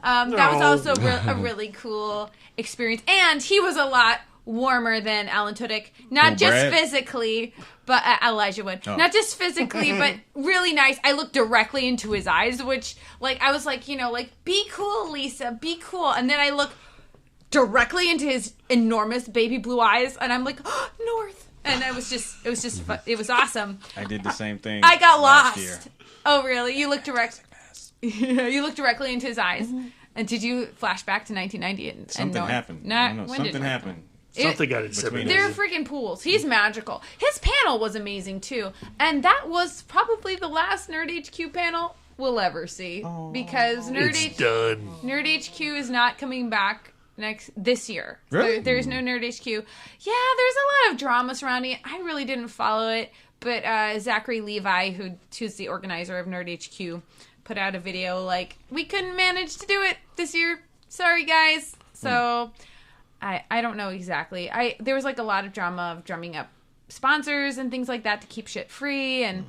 That was also a really cool experience. And he was a lot warmer than Alan Tudyk, not just Brad? Physically, but Elijah Wood. Not just physically, but really nice. I looked directly into his eyes, which, like, I was like, be cool, Lisa, be cool. And then I look directly into his enormous baby blue eyes, and I'm like, oh, North. And it was awesome. I did the same thing. I got last lost. year. Oh, really? You looked you looked directly into his eyes. And did you flash back to 1990? Something happened. Something happened. Something got inseminated. They're freaking pools. He's magical. His panel was amazing too, and that was probably the last Nerd HQ panel we'll ever see because Nerd HQ is not coming back this year. Really? There's no Nerd HQ. Yeah, there's a lot of drama surrounding it. I really didn't follow it, but Zachary Levi, who's the organizer of Nerd HQ, put out a video like, we couldn't manage to do it this year. Sorry, guys. So I don't know exactly. There was like a lot of drama of drumming up sponsors and things like that to keep shit free. And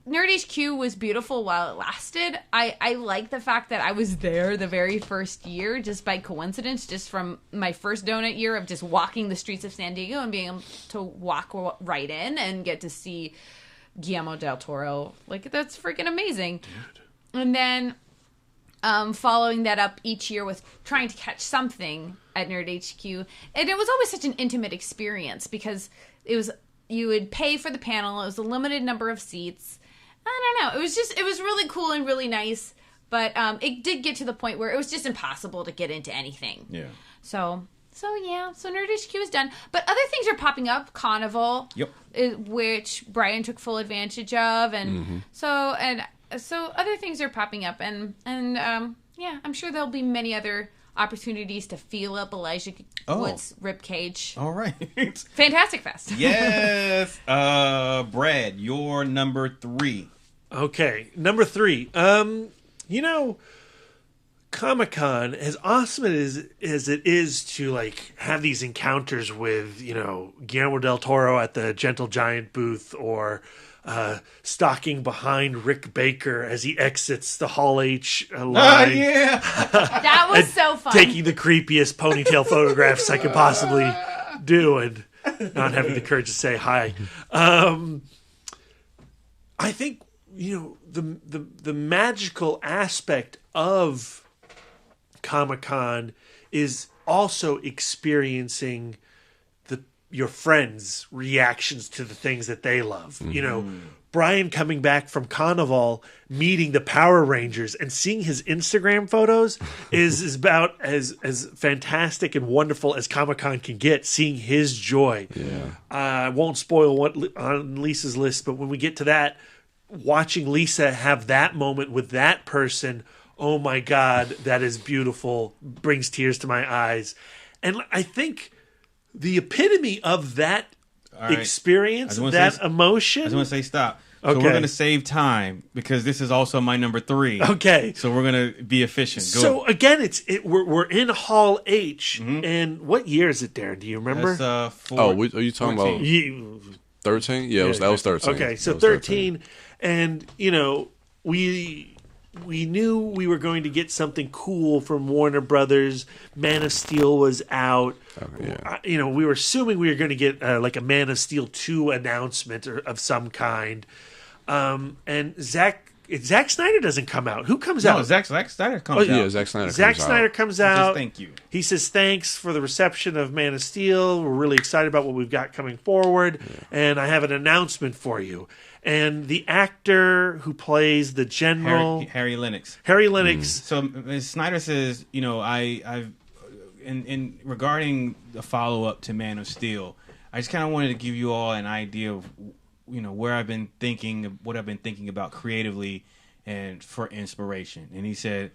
Nerd HQ was beautiful while it lasted. I like the fact that I was there the very first year just by coincidence, just from my first donut year of just walking the streets of San Diego and being able to walk right in and get to see Guillermo del Toro. Like, that's freaking amazing. Dude. And then following that up each year with trying to catch something at Nerd HQ. And it was always such an intimate experience because you would pay for the panel. It was a limited number of seats. I don't know. It was really cool and really nice. But it did get to the point where it was just impossible to get into anything. Yeah. So Nerd HQ is done. But other things are popping up. Carnival. Yep. Which Brian took full advantage of. And so other things are popping up, and I'm sure there'll be many other opportunities to feel up Elijah Wood's ribcage. All right. Fantastic Fest. Yes. Brad, your number 3. Okay, number 3. Comic-Con, as awesome as it is to like have these encounters with, Guillermo del Toro at the Gentle Giant booth, or stalking behind Rick Baker as he exits the Hall H line. That was so fun. Taking the creepiest ponytail photographs I could possibly do and not having the courage to say hi. I think, the magical aspect of Comic-Con is also experiencing your friends' reactions to the things that they love. Mm-hmm. Brian coming back from Carnival, meeting the Power Rangers, and seeing his Instagram photos is about as fantastic and wonderful as Comic-Con can get, seeing his joy. Yeah. I won't spoil what on Lisa's list, but when we get to that, watching Lisa have that moment with that person, oh my God, that is beautiful, brings tears to my eyes. And I think the epitome of that experience, that emotion. I just want to say stop. Okay. So we're going to save time because this is also my number 3. Okay. So we're going to be efficient. Go. So again, we're in Hall H, and what year is it, Darren? Do you remember? That's, are you talking 14. About 13? Yeah, that was 13. Okay, so 13, and we knew we were going to get something cool from Warner Brothers. Man of Steel was out. We were assuming we were going to get like a Man of Steel 2 announcement of some kind. And Zach Zack Snyder doesn't come out. Who comes out? No, Zack Snyder comes out. Yeah, Zack Snyder Zack comes Snyder out. comes Just out. thank you. He says thanks for the reception of Man of Steel. We're really excited about what we've got coming forward, and I have an announcement for you. And the actor who plays the general, Harry Lennox. So Snyder says, I've in regarding the follow up to Man of Steel, I just kind of wanted to give you all an idea of where I've been thinking, what I've been thinking about creatively and for inspiration. And he said,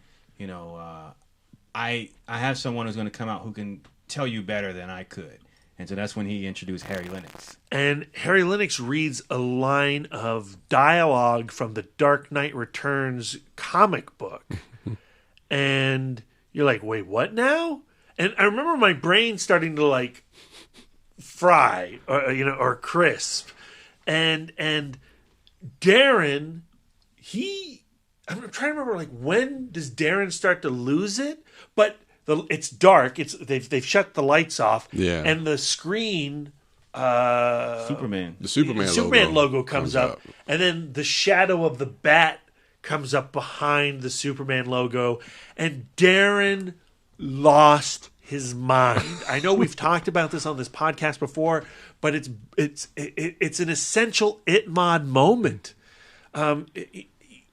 I have someone who's going to come out who can tell you better than I could. And so that's when he introduced Harry Lennox. And Harry Lennox reads a line of dialogue from the Dark Knight Returns comic book. And you're like, wait, what now? And I remember my brain starting to like fry or crisp. And Darren, I'm trying to remember, like, when does Darren start to lose it? But it's dark. They've shut the lights off. Yeah. And the screen, Superman. The Superman logo comes up, and then the shadow of the bat comes up behind the Superman logo, and Darren lost his mind. I know we've talked about this on this podcast before, but it's an essential Itmod moment.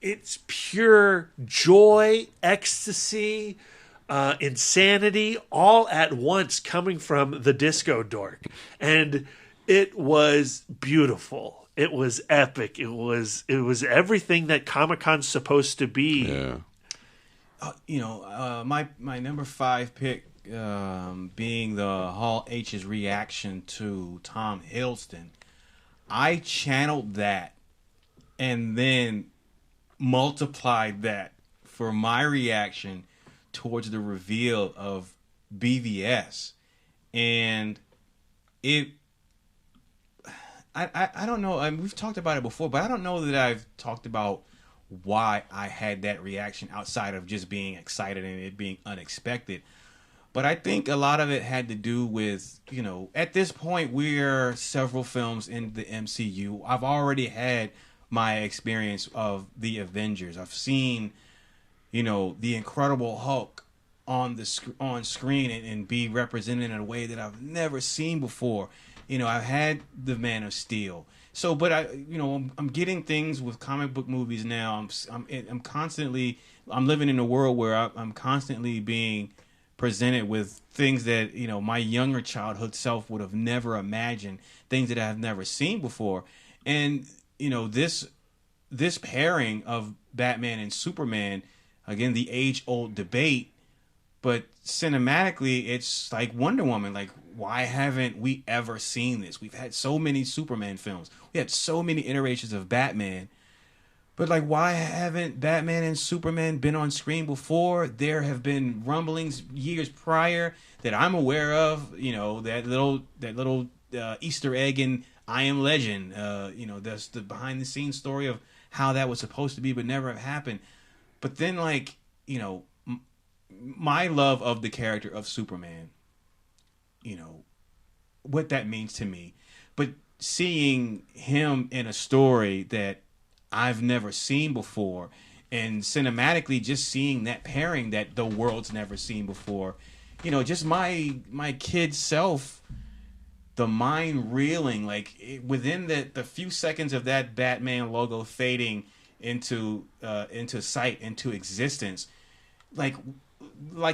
It's pure joy, ecstasy, insanity, all at once coming from the disco dork. And it was beautiful. It was epic. It was everything that Comic-Con's supposed to be. Yeah. My number 5 pick being the Hall H's reaction to Tom Hiddleston. I channeled that and then multiplied that for my reaction towards the reveal of BVS. And I don't know, we've talked about it before, but I don't know that I've talked about why I had that reaction outside of just being excited and it being unexpected. But I think a lot of it had to do with, at this point, we're several films in the MCU. I've already had my experience of the Avengers. I've seen, the Incredible Hulk on screen and be represented in a way that I've never seen before. I've had the Man of Steel. So, but I'm getting things with comic book movies now. I'm living in a world where I'm constantly being presented with things that my younger childhood self would have never imagined, things that I've never seen before. And this pairing of Batman and Superman, again, the age-old debate, but cinematically it's like Wonder Woman. Like, why haven't we ever seen this? We've had so many Superman films, we had so many iterations of Batman, but like, why haven't Batman and Superman been on screen before? There have been rumblings years prior that I'm aware of. That little Easter egg in I Am Legend. That's the behind the scenes story of how that was supposed to be, but never have happened. But then, my love of the character of Superman, what that means to me, but seeing him in a story that I've never seen before, and cinematically just seeing that pairing that the world's never seen before, just my kid self, the mind reeling, within the few seconds of that Batman logo fading into sight, into existence, like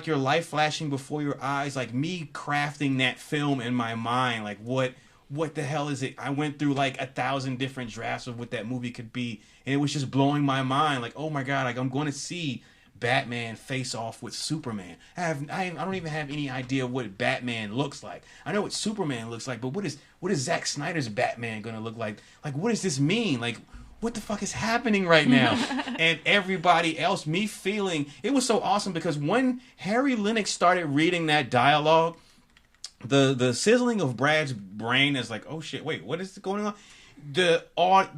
your life flashing before your eyes, like me crafting that film in my mind, like what the hell is it? I went through 1,000 different drafts of what that movie could be, and it was just blowing my mind. Like, oh my god, I'm going to see Batman face off with Superman. I don't even have any idea what Batman looks like. I know what Superman looks like, but what is Zack Snyder's Batman going to look like? Like, what does this mean? Like, what the fuck is happening right now? And everybody else, me feeling, it was so awesome because when Harry Lennox started reading that dialogue, the sizzling of Brad's brain is like, oh shit, wait, what is going on?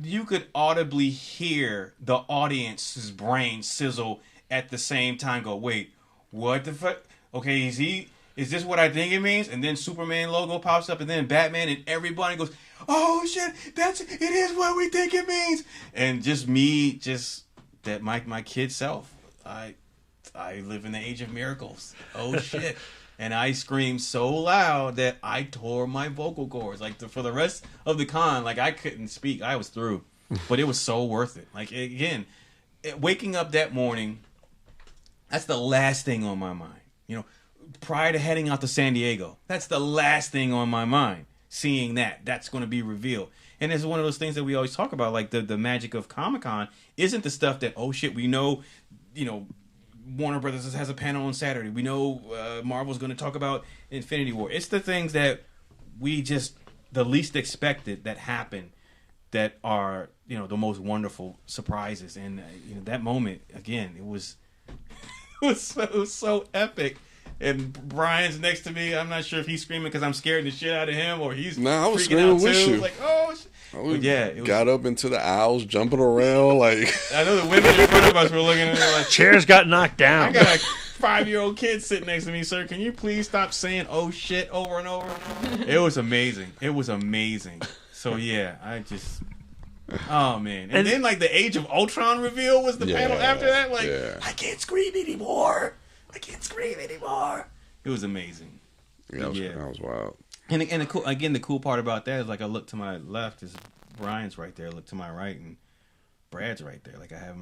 You could audibly hear the audience's brain sizzle at the same time. Go, wait, what the fuck? Okay, is this what I think it means? And then Superman logo pops up, and then Batman, and everybody goes, oh shit, it is what we think it means. And just me, just that my kid self, I live in the age of miracles. Oh shit. And I screamed so loud that I tore my vocal cords. Like for the rest of the con, like I couldn't speak. I was through. But it was so worth it. Like again, waking up that morning, that's the last thing on my mind. You know, prior to heading out to San Diego, that's the last thing on my mind. Seeing that's going to be revealed. And it's one of those things that we always talk about, like the magic of Comic-Con isn't the stuff that, oh shit, we know, Warner Brothers has a panel on Saturday. We know Marvel's going to talk about Infinity War. It's the things that we just, the least expected that happen that are, the most wonderful surprises. And, that moment, again, it was so epic. And Brian's next to me. I'm not sure if he's screaming because I'm scaring the shit out of him or he's I was freaking screaming out with too. you. Like, oh shit. It was, got up into the aisles, jumping around like. I know the women in front of us were looking at me like, chairs got knocked down. I got a 5-year-old kid sitting next to me, sir. Can you please stop saying "oh shit" over and over? It was amazing. It was amazing. So yeah, oh man. And then like the Age of Ultron reveal was the panel after that. Like, I can't scream anymore. It was amazing. That was wild. And the cool part about that is like I look to my left is Brian's right there. I look to my right and Brad's right there. Like I have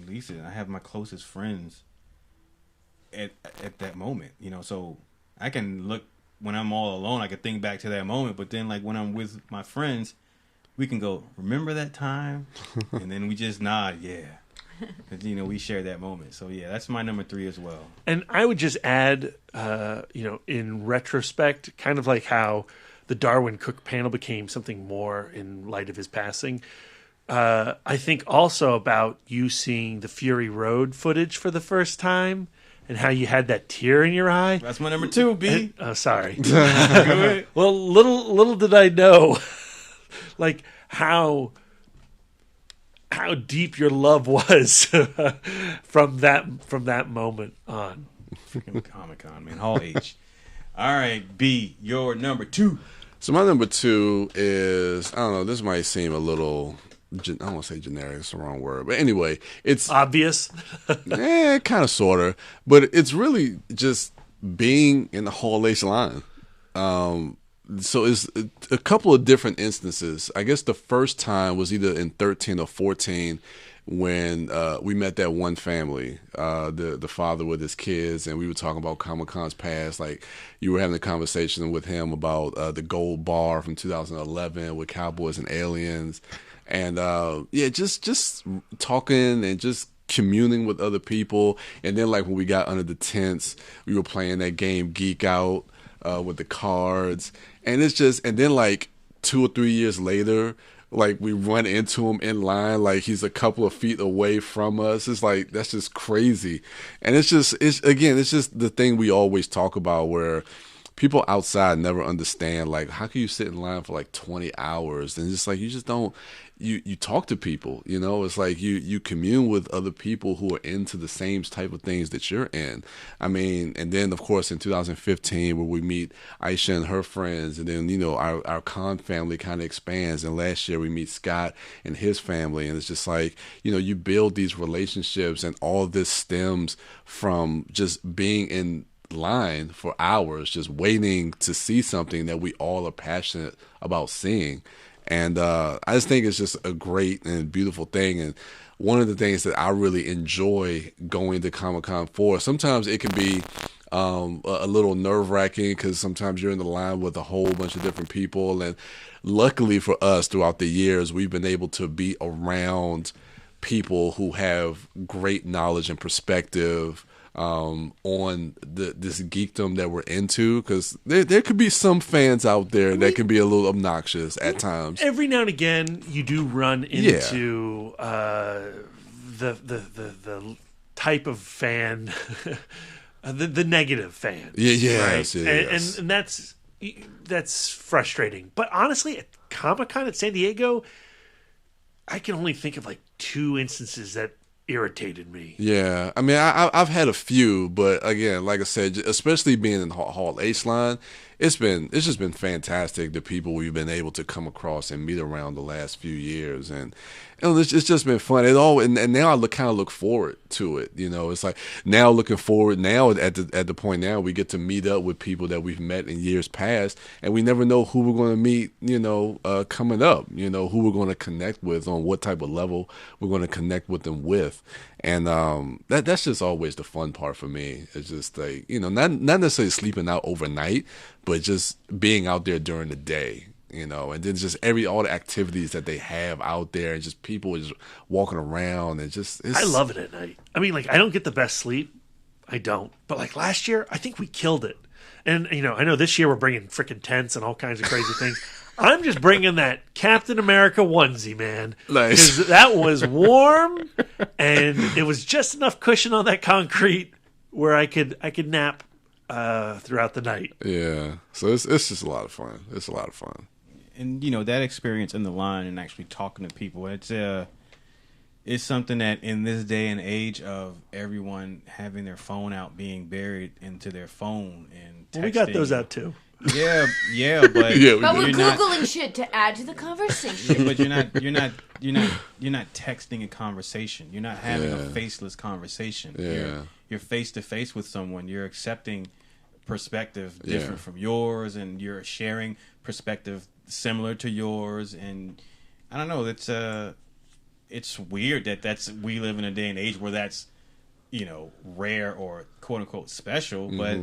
Lisa and I have my closest friends at that moment. So I can look when I'm all alone. I can think back to that moment. But then like when I'm with my friends, we can go, remember that time? And then we just nod, yeah. Because, we share that moment. So, yeah, that's my number 3 as well. And I would just add, in retrospect, kind of like how the Darwin Cook panel became something more in light of his passing. I think also about you seeing the Fury Road footage for the first time and how you had that tear in your eye. That's my number 2, B. Sorry. Well, little did I know, like, how deep your love was from that moment on. Freaking Comic-Con, man. Hall H. All right, B, your number 2. So my number 2 is, I don't know, this might seem a little, I don't want to say generic, it's the wrong word. But anyway, it's obvious. Kind of, sort of. But it's really just being in the Hall H line. So it's a couple of different instances. I guess the first time was either in 13 or 14 when we met that one family, the father with his kids, and we were talking about Comic-Con's past. Like you were having a conversation with him about the Gold Bar from 2011 with Cowboys and Aliens. And just talking and just communing with other people. And then like when we got under the tents, we were playing that game Geek Out with the cards. And it's just, and then like 2 or 3 years later, like we run into him in line, like he's a couple of feet away from us. It's like, that's just crazy. And it's just the thing we always talk about where people outside never understand, like, how can you sit in line for like 20 hours? And it's just like, you just don't, you talk to people, it's like you commune with other people who are into the same type of things that you're in. I mean, and then of course in 2015 where we meet Aisha and her friends, and then, our con family kind of expands. And last year we meet Scott and his family. And it's just like, you build these relationships, and all of this stems from just being in line for hours, just waiting to see something that we all are passionate about seeing. And I just think it's just a great and beautiful thing. And one of the things that I really enjoy going to Comic-Con for, sometimes it can be a little nerve-wracking because sometimes you're in the line with a whole bunch of different people. And luckily for us, throughout the years, we've been able to be around people who have great knowledge and perspective on this geekdom that we're into, because there could be some fans out there that can be a little obnoxious at times. Every now and again, you do run into the type of fan, the negative fan. Yes. And that's frustrating. But honestly, at Comic-Con at San Diego, I can only think of like 2 instances that irritated me. Yeah, I mean, I've had a few, but again, like I said, especially being in Hall H line, it's just been fantastic, the people we've been able to come across and meet around the last few years, and it's just been fun. And now I kind of look forward to it. It's like now looking forward now at the point now we get to meet up with people that we've met in years past, and we never know who we're going to meet. Coming up, who we're going to connect with, on what type of level we're going to connect with them with, and that's just always the fun part for me. It's just like not necessarily sleeping out overnight, but just being out there during the day. And then just all the activities that they have out there, and just people just walking around, and I love it at night. I mean, like, I don't get the best sleep. I don't. But like last year, I think we killed it. And, I know this year we're bringing freaking tents and all kinds of crazy things. I'm just bringing that Captain America onesie, man. Nice. Because that was warm, and it was just enough cushion on that concrete where I could nap throughout the night. Yeah. So it's just a lot of fun. It's a lot of fun. And that experience in the line and actually talking to people, it's something that in this day and age of everyone having their phone out, being buried into their phone and texting. Well, we got those out too. Yeah, but but we're googling shit to add to the conversation. But you're not texting a conversation. You're not having a faceless conversation. Yeah. You're face to face with someone. You're accepting perspective different from yours, and you're sharing perspective similar to yours. And I don't know, it's weird that we live in a day and age where that's rare or quote unquote special, but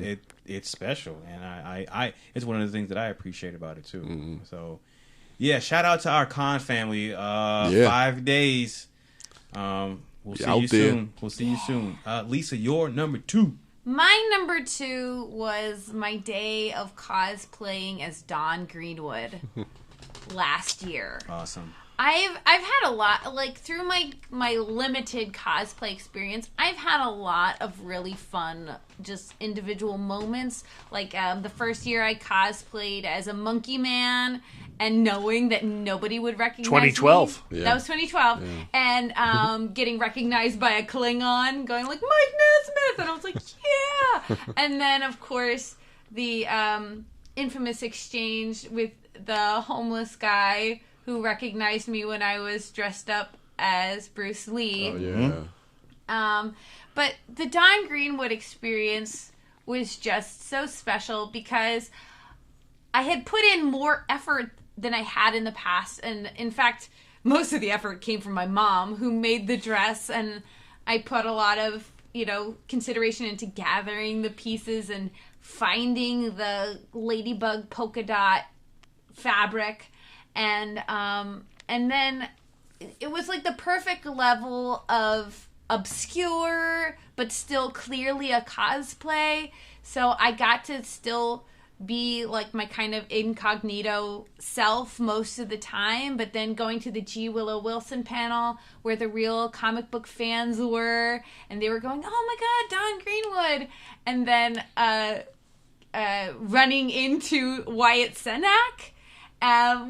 it's special, and I it's one of the things that I appreciate about it too. So shout out to our con family. 5 days. We'll see you soon. We'll see you soon. Lisa, your number 2. My number 2 was my day of cosplaying as Dawn Greenwood last year. Awesome. I've had a lot, like, through my limited cosplay experience, I've had a lot of really fun, just individual moments. Like, the first year I cosplayed as a Monkey Man, and knowing that nobody would recognize 2012. me. Yeah. That was 2012. Yeah. And getting recognized by a Klingon, going like, Mike Nesmith! And I was like, yeah! And then, of course, the infamous exchange with the homeless guy who recognized me when I was dressed up as Bruce Lee. Oh, yeah. But the Dawn Greenwood experience was just so special because I had put in more effort than I had in the past. And in fact, most of the effort came from my mom, who made the dress. And I put a lot of, consideration into gathering the pieces and finding the ladybug polka dot fabric. And then it was like the perfect level of obscure, but still clearly a cosplay. So I got to still be like my kind of incognito self most of the time, but then going to the G. Willow Wilson panel where the real comic book fans were, and they were going, oh my God, Dawn Greenwood. And then running into Wyatt Cenac.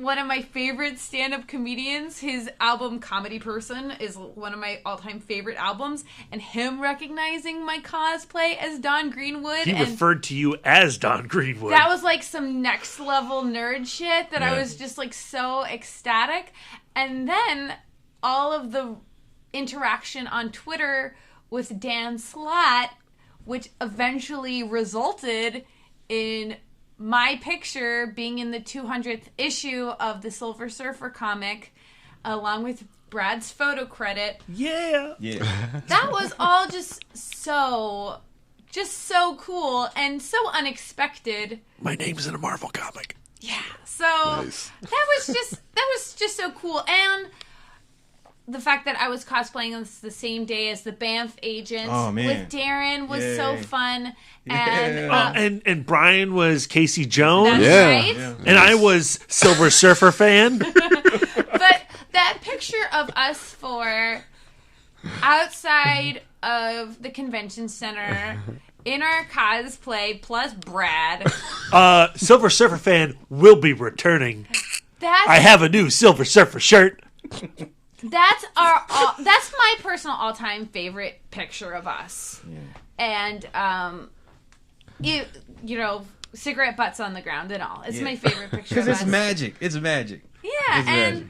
One of my favorite stand-up comedians, his album Comedy Person is one of my all-time favorite albums, and him recognizing my cosplay as Dawn Greenwood. He referred to you as Dawn Greenwood. That was like some next-level nerd shit that I was just like so ecstatic. And then all of the interaction on Twitter with Dan Slott, which eventually resulted in my picture being in the 200th issue of the Silver Surfer comic, along with Brad's photo credit. Yeah. That was all just so cool and so unexpected. My name's in a Marvel comic. Yeah. So Nice. that was just so cool. And the fact that I was cosplaying on the same day as the Banff agent with Darren was so fun. And Brian was Casey Jones. That's right. Yeah. And I was Silver Surfer fan. But that picture of us four outside of the convention center in our cosplay plus Brad. Silver Surfer fan will be returning. I have a new Silver Surfer shirt. That's my personal all-time favorite picture of us. Yeah. And cigarette butts on the ground and all. It's my favorite picture. Because of it's us. magic. It's magic. Yeah, It's magic.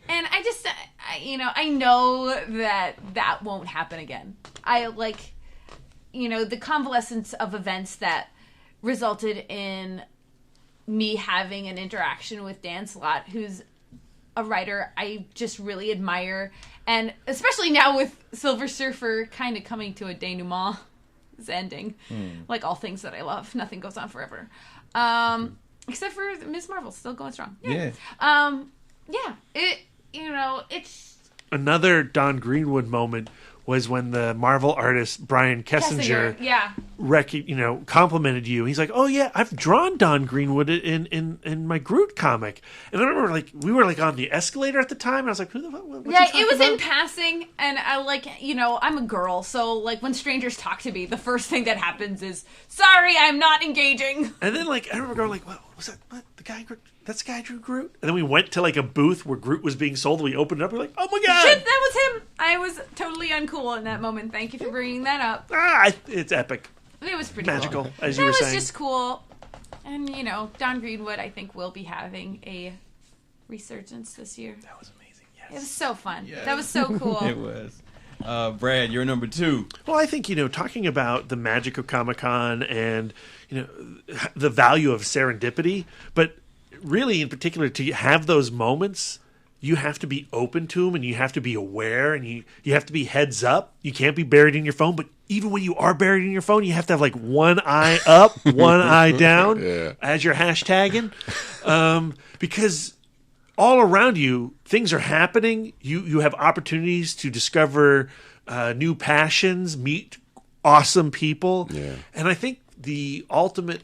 and I just, I know that won't happen again. I like, the convalescence of events that resulted in me having an interaction with Dan Slott, who's a writer I just really admire, and especially now with Silver Surfer kind of coming to a denouement, it's ending, like all things that I love. Nothing goes on forever, except for Ms. Marvel, still going strong. Yeah. It's Another Don Greenwood moment was when the Marvel artist Brian Kessinger complimented you. He's like, "Oh yeah, I've drawn Don Greenwood in my Groot comic." And I remember we were on the escalator at the time, and I was like, "Who the fuck?" it was in passing, and I I'm a girl, so when strangers talk to me, the first thing that happens is, "Sorry, I'm not engaging." And then I remember going "What was that? What, the guy? That's the guy who drew Groot?" And then we went to a booth where Groot was being sold. And we opened it up. We're like, "Oh my god, shit, that was him!" I was totally uncool in that moment. Thank you for bringing that up. It's epic. It was pretty Magical, cool. as you were saying. That was just cool. And, Don Greenwood, I think, will be having a resurgence this year. That was amazing. Yes. It was so fun. Yes. That was so cool. It was. Brad, you're number 2. Well, I think, talking about the magic of Comic-Con and, the value of serendipity, but really in particular to have those moments, you have to be open to them and you have to be aware and you have to be heads up. You can't be buried in your phone, but even when you are buried in your phone, you have to have one eye up, one eye down as you're hashtagging. Because all around you, things are happening. You have opportunities to discover new passions, meet awesome people. Yeah. And I think the ultimate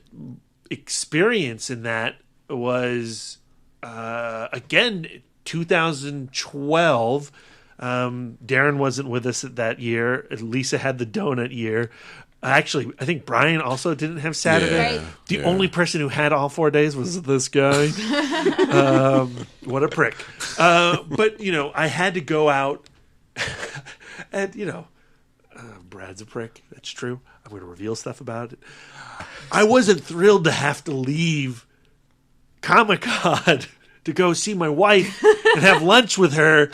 experience in that was, again, 2012. Darren wasn't with us that year. Lisa had the donut year. Actually, I think Brian also didn't have Saturday. Right. The only person who had all 4 days was this guy. What a prick. But, I had to go out and, Brad's a prick. That's true. I'm going to reveal stuff about it. I wasn't thrilled to have to leave Comic-Con to go see my wife and have lunch with her.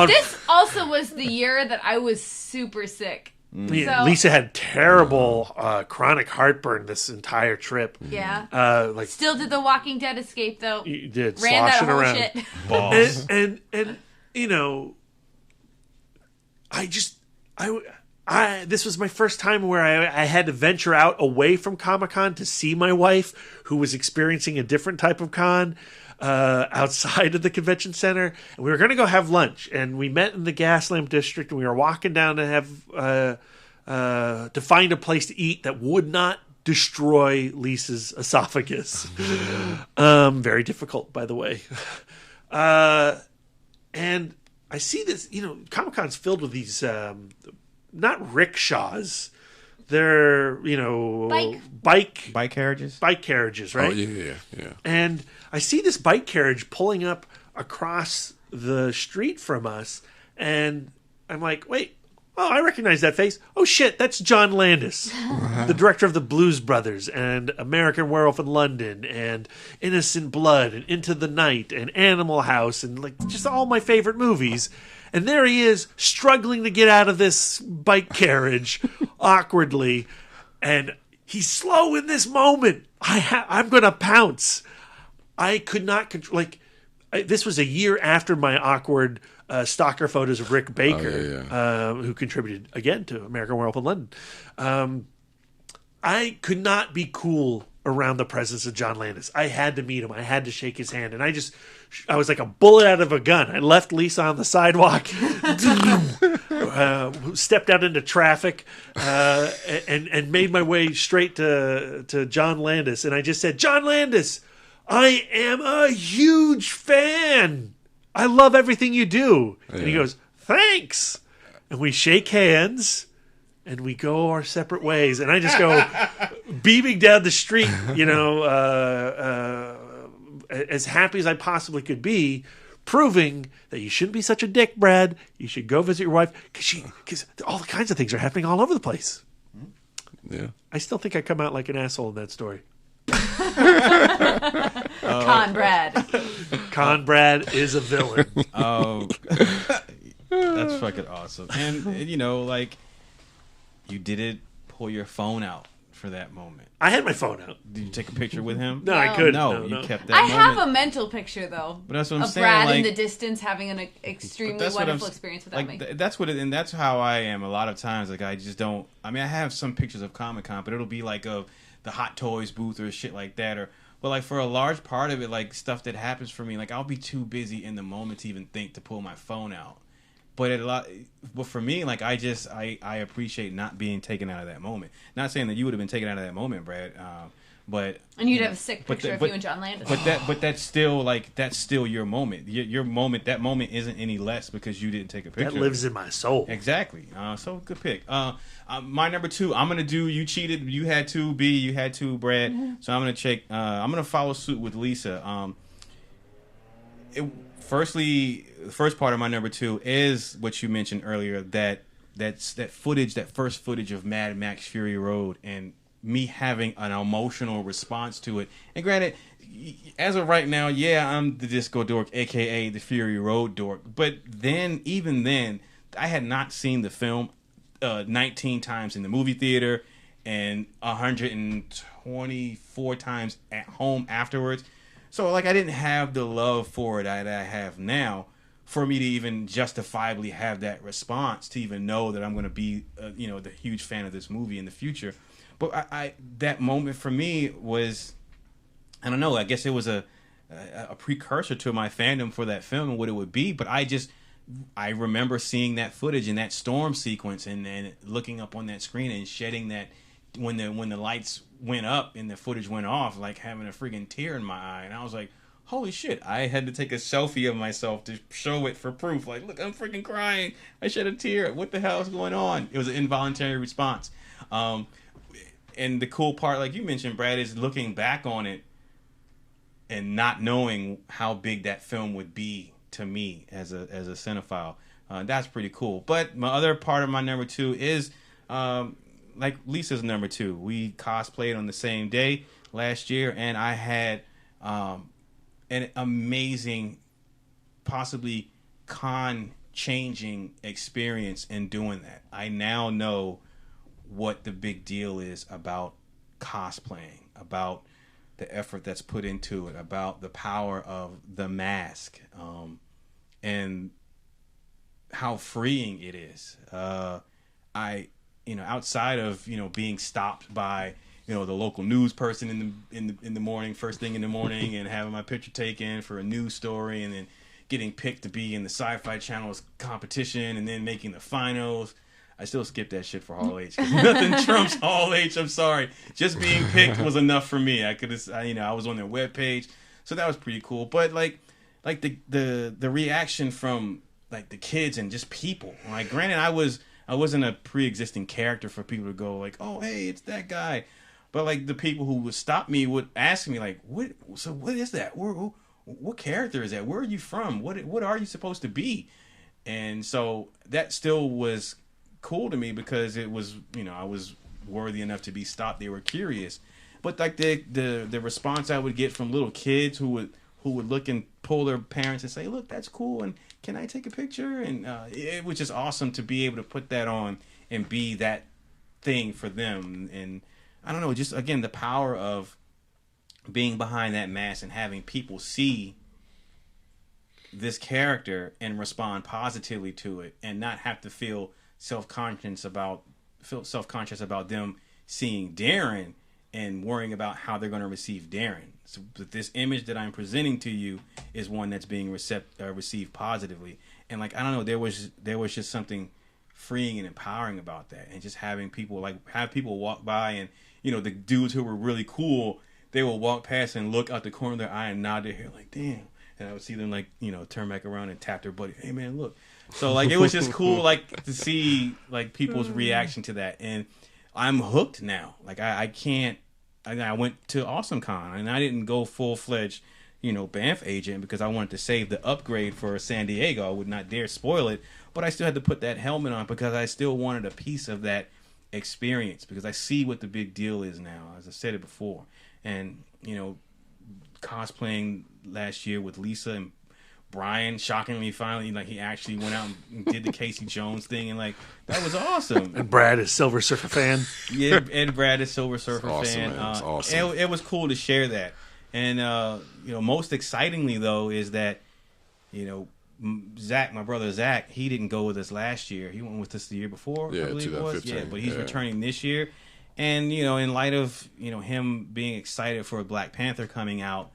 This also was the year that I was super sick. So, Lisa had terrible chronic heartburn this entire trip. Yeah. Still did the Walking Dead escape though. You did. Ran that whole around. shit. Boss. And this was my first time where I had to venture out away from Comic-Con to see my wife, who was experiencing a different type of con outside of the convention center. And we were going to go have lunch, and we met in the Gaslamp District, and we were walking down to have to find a place to eat that would not destroy Lisa's esophagus. Very difficult, by the way. And I see this, Comic-Con's filled with these, not rickshaws. They're, bike carriages? Bike carriages, right? Oh, yeah. And I see this bike carriage pulling up across the street from us, and I'm like, wait, I recognize that face. Oh, shit, that's John Landis, the director of the Blues Brothers and American Werewolf in London and Innocent Blood and Into the Night and Animal House and just all my favorite movies. And there he is, struggling to get out of this bike carriage awkwardly. And he's slow in this moment. I'm going to pounce. I could not control. This was a year after my awkward stalker photos of Rick Baker, who contributed again to American Werewolf in London. I could not be cool around the presence of John Landis. I had to meet him. I had to shake his hand. And I was like a bullet out of a gun. I left Lisa on the sidewalk, stepped out into traffic, and made my way straight to John Landis. And I just said, John Landis, I am a huge fan. I love everything you do. Yeah. And he goes, thanks. And we shake hands. And we go our separate ways. And I just go beaming down the street, as happy as I possibly could be, proving that you shouldn't be such a dick, Brad. You should go visit your wife because all kinds of things are happening all over the place. Yeah. I still think I come out like an asshole in that story. Con Brad. Con Brad is a villain. That's fucking awesome. And you know, like, you didn't pull your phone out for that moment. I had my phone out. Did you take a picture with him? No, I couldn't. No, No. you kept that I moment. have a mental picture though. But that's what I'm of saying. Brad like, in the distance having an extremely that's what wonderful I'm- experience without me. That's what it, and that's how I am a lot of times. Like, I just don't. I mean, I have some pictures of Comic-Con, but it'll be like of the Hot Toys booth or shit like that, or. But like for a large part of it, like stuff that happens for me, like I'll be too busy in the moment to even think to pull my phone out. But for me, like I appreciate not being taken out of that moment. Not saying that you would have been taken out of that moment, Brad. But and you'd have a sick picture of you and John Landis. But that's still your moment. Your moment. That moment isn't any less because you didn't take a picture. That lives in my soul. Exactly. So good pick. My number 2. I'm gonna do. You cheated. You had to. B. You had to. Brad. Mm-hmm. So I'm gonna check. I'm gonna follow suit with Lisa. Firstly, the first part of my number 2 is what you mentioned earlier. That footage. That first footage of Mad Max Fury Road and me having an emotional response to it. And granted, as of right now, yeah, I'm the disco dork, aka the Fury Road dork. But then, even then, I had not seen the film 19 times in the movie theater and 124 times at home afterwards. So, like, I didn't have the love for it that I have now for me to even justifiably have that response, to even know that I'm going to be, the huge fan of this movie in the future. But I that moment for me was, I don't know, I guess it was a precursor to my fandom for that film and what it would be. But I remember seeing that footage and that storm sequence and looking up on that screen and shedding that when the lights went up and the footage went off, like having a freaking tear in my eye. And I was like, holy shit, I had to take a selfie of myself to show it for proof. Like, look, I'm freaking crying. I shed a tear. What the hell is going on? It was an involuntary response. And the cool part, like you mentioned, Brad, is looking back on it and not knowing how big that film would be to me as a cinephile. That's pretty cool. But my other part of my number 2 is like Lisa's number 2. We cosplayed on the same day last year, and I had an amazing, possibly con-changing experience in doing that. I now know what the big deal is about cosplaying, about the effort that's put into it, about the power of the mask, and how freeing it is. Outside of being stopped by the local news person in the morning, first thing in the morning, and having my picture taken for a news story, and then getting picked to be in the Sci-Fi Channel's competition, and then making the finals. I still skip that shit for Hall H because nothing trumps Hall H. I'm sorry. Just being picked was enough for me. I was on their webpage, so that was pretty cool. But like the reaction from like the kids and just people. Like, granted, I wasn't a pre-existing character for people to go like, oh, hey, it's that guy. But like the people who would stop me would ask me like, what is that? What character is that? Where are you from? What are you supposed to be? And so that still was cool to me because it was, I was worthy enough to be stopped. They were curious. But like the response I would get from little kids who would look and pull their parents and say, look, that's cool, and can I take a picture? And it was just awesome to be able to put that on and be that thing for them. And I don't know, just again, the power of being behind that mask and having people see this character and respond positively to it and not have to feel self-conscious about them seeing Darren and worrying about how they're going to receive Darren. So this image that I'm presenting to you is one that's being received positively. And like, I don't know, there was just something freeing and empowering about that. And just having people walk by and, the dudes who were really cool, they will walk past and look out the corner of their eye and nod their head like, damn. And I would see them like, turn back around and tap their buddy. Hey man, look. So like, it was just cool, like to see like people's reaction to that. And I'm hooked now. Like I went to AwesomeCon and I didn't go full-fledged, Banff agent because I wanted to save the upgrade for San Diego. I would not dare spoil it, but I still had to put that helmet on because I still wanted a piece of that experience, because I see what the big deal is now, as I said it before. And, cosplaying last year with Lisa and Brian, shockingly, finally, like, he actually went out and did the Casey Jones thing, and, like, that was awesome. And Brad is Silver Surfer fan. Yeah, and Brad is Silver Surfer fan. Man. It's awesome. It was cool to share that. And, most excitingly, though, is that, Zach, my brother Zach, he didn't go with us last year. He went with us the year before, Yeah, I believe it was. 2015. Yeah, but he's returning this year. And, in light of, him being excited for Black Panther coming out,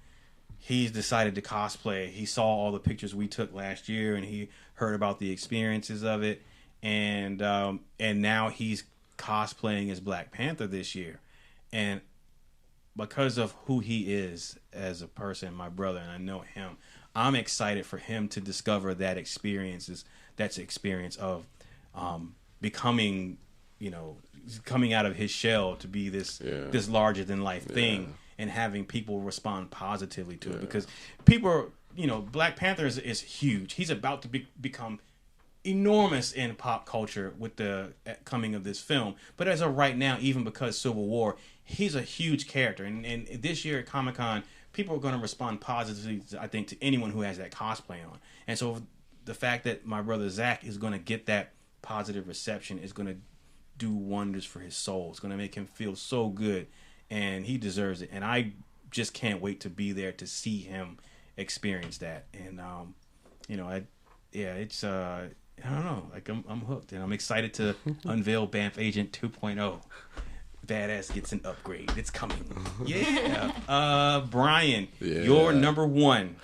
he's decided to cosplay. He saw all the pictures we took last year, and he heard about the experiences of it. And now he's cosplaying as Black Panther this year. And because of who he is as a person, my brother, and I know him, I'm excited for him to discover that experience of becoming, coming out of his shell to be this larger than life thing, and having people respond positively to it, because people are, Black Panther is huge. He's about to become enormous in pop culture with the coming of this film. But as of right now, even because Civil War, he's a huge character. And this year at Comic-Con, people are going to respond positively, I think, to anyone who has that cosplay on. And so the fact that my brother Zach is going to get that positive reception is going to do wonders for his soul. It's going to make him feel so good, and he deserves it. And I just can't wait to be there to see him experience that. And, it's... I don't know. Like, I'm hooked, and I'm excited to unveil Banff Agent 2.0. Badass gets an upgrade. It's coming. Yeah. Brian, your number one.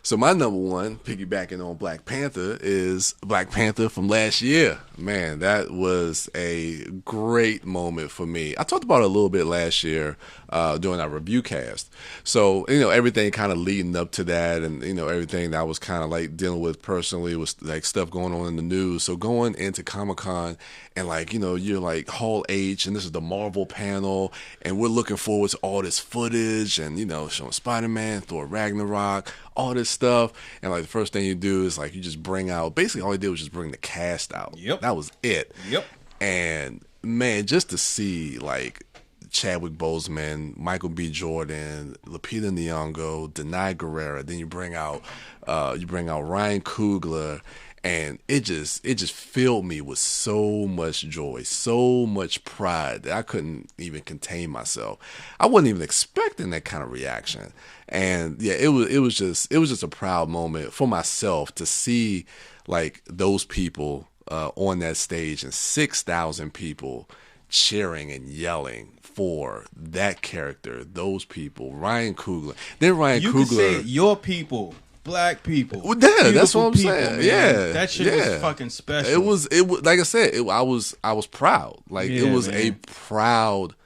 So my number one, piggybacking on Black Panther, is Black Panther from last year. Man, that was a great moment for me. I talked about it a little bit last year during our review cast. So, everything kind of leading up to that, and, everything that I was kind of like dealing with personally was like stuff going on in the news. So going into Comic-Con and like, you're like Hall H, and this is the Marvel panel, and we're looking forward to all this footage and, showing Spider-Man, Thor Ragnarok, all this stuff. And like the first thing you do is like you just bring out, basically all he did was just bring the cast out. Yep. That was it. Yep. And man, just to see like Chadwick Boseman, Michael B. Jordan, Lupita Nyong'o, Denai Guerrera, then you bring out Ryan Coogler, and it just filled me with so much joy, so much pride that I couldn't even contain myself. I wasn't even expecting that kind of reaction. And yeah, it was just a proud moment for myself to see like those people on that stage, and 6,000 people cheering and yelling for that character, those people, Ryan Coogler. Then Ryan Coogler. You could say your people. Black people. Well, yeah, that's what I'm people, saying. Man. Yeah, that shit was fucking special. It was like I said. I was proud. Like it was a proud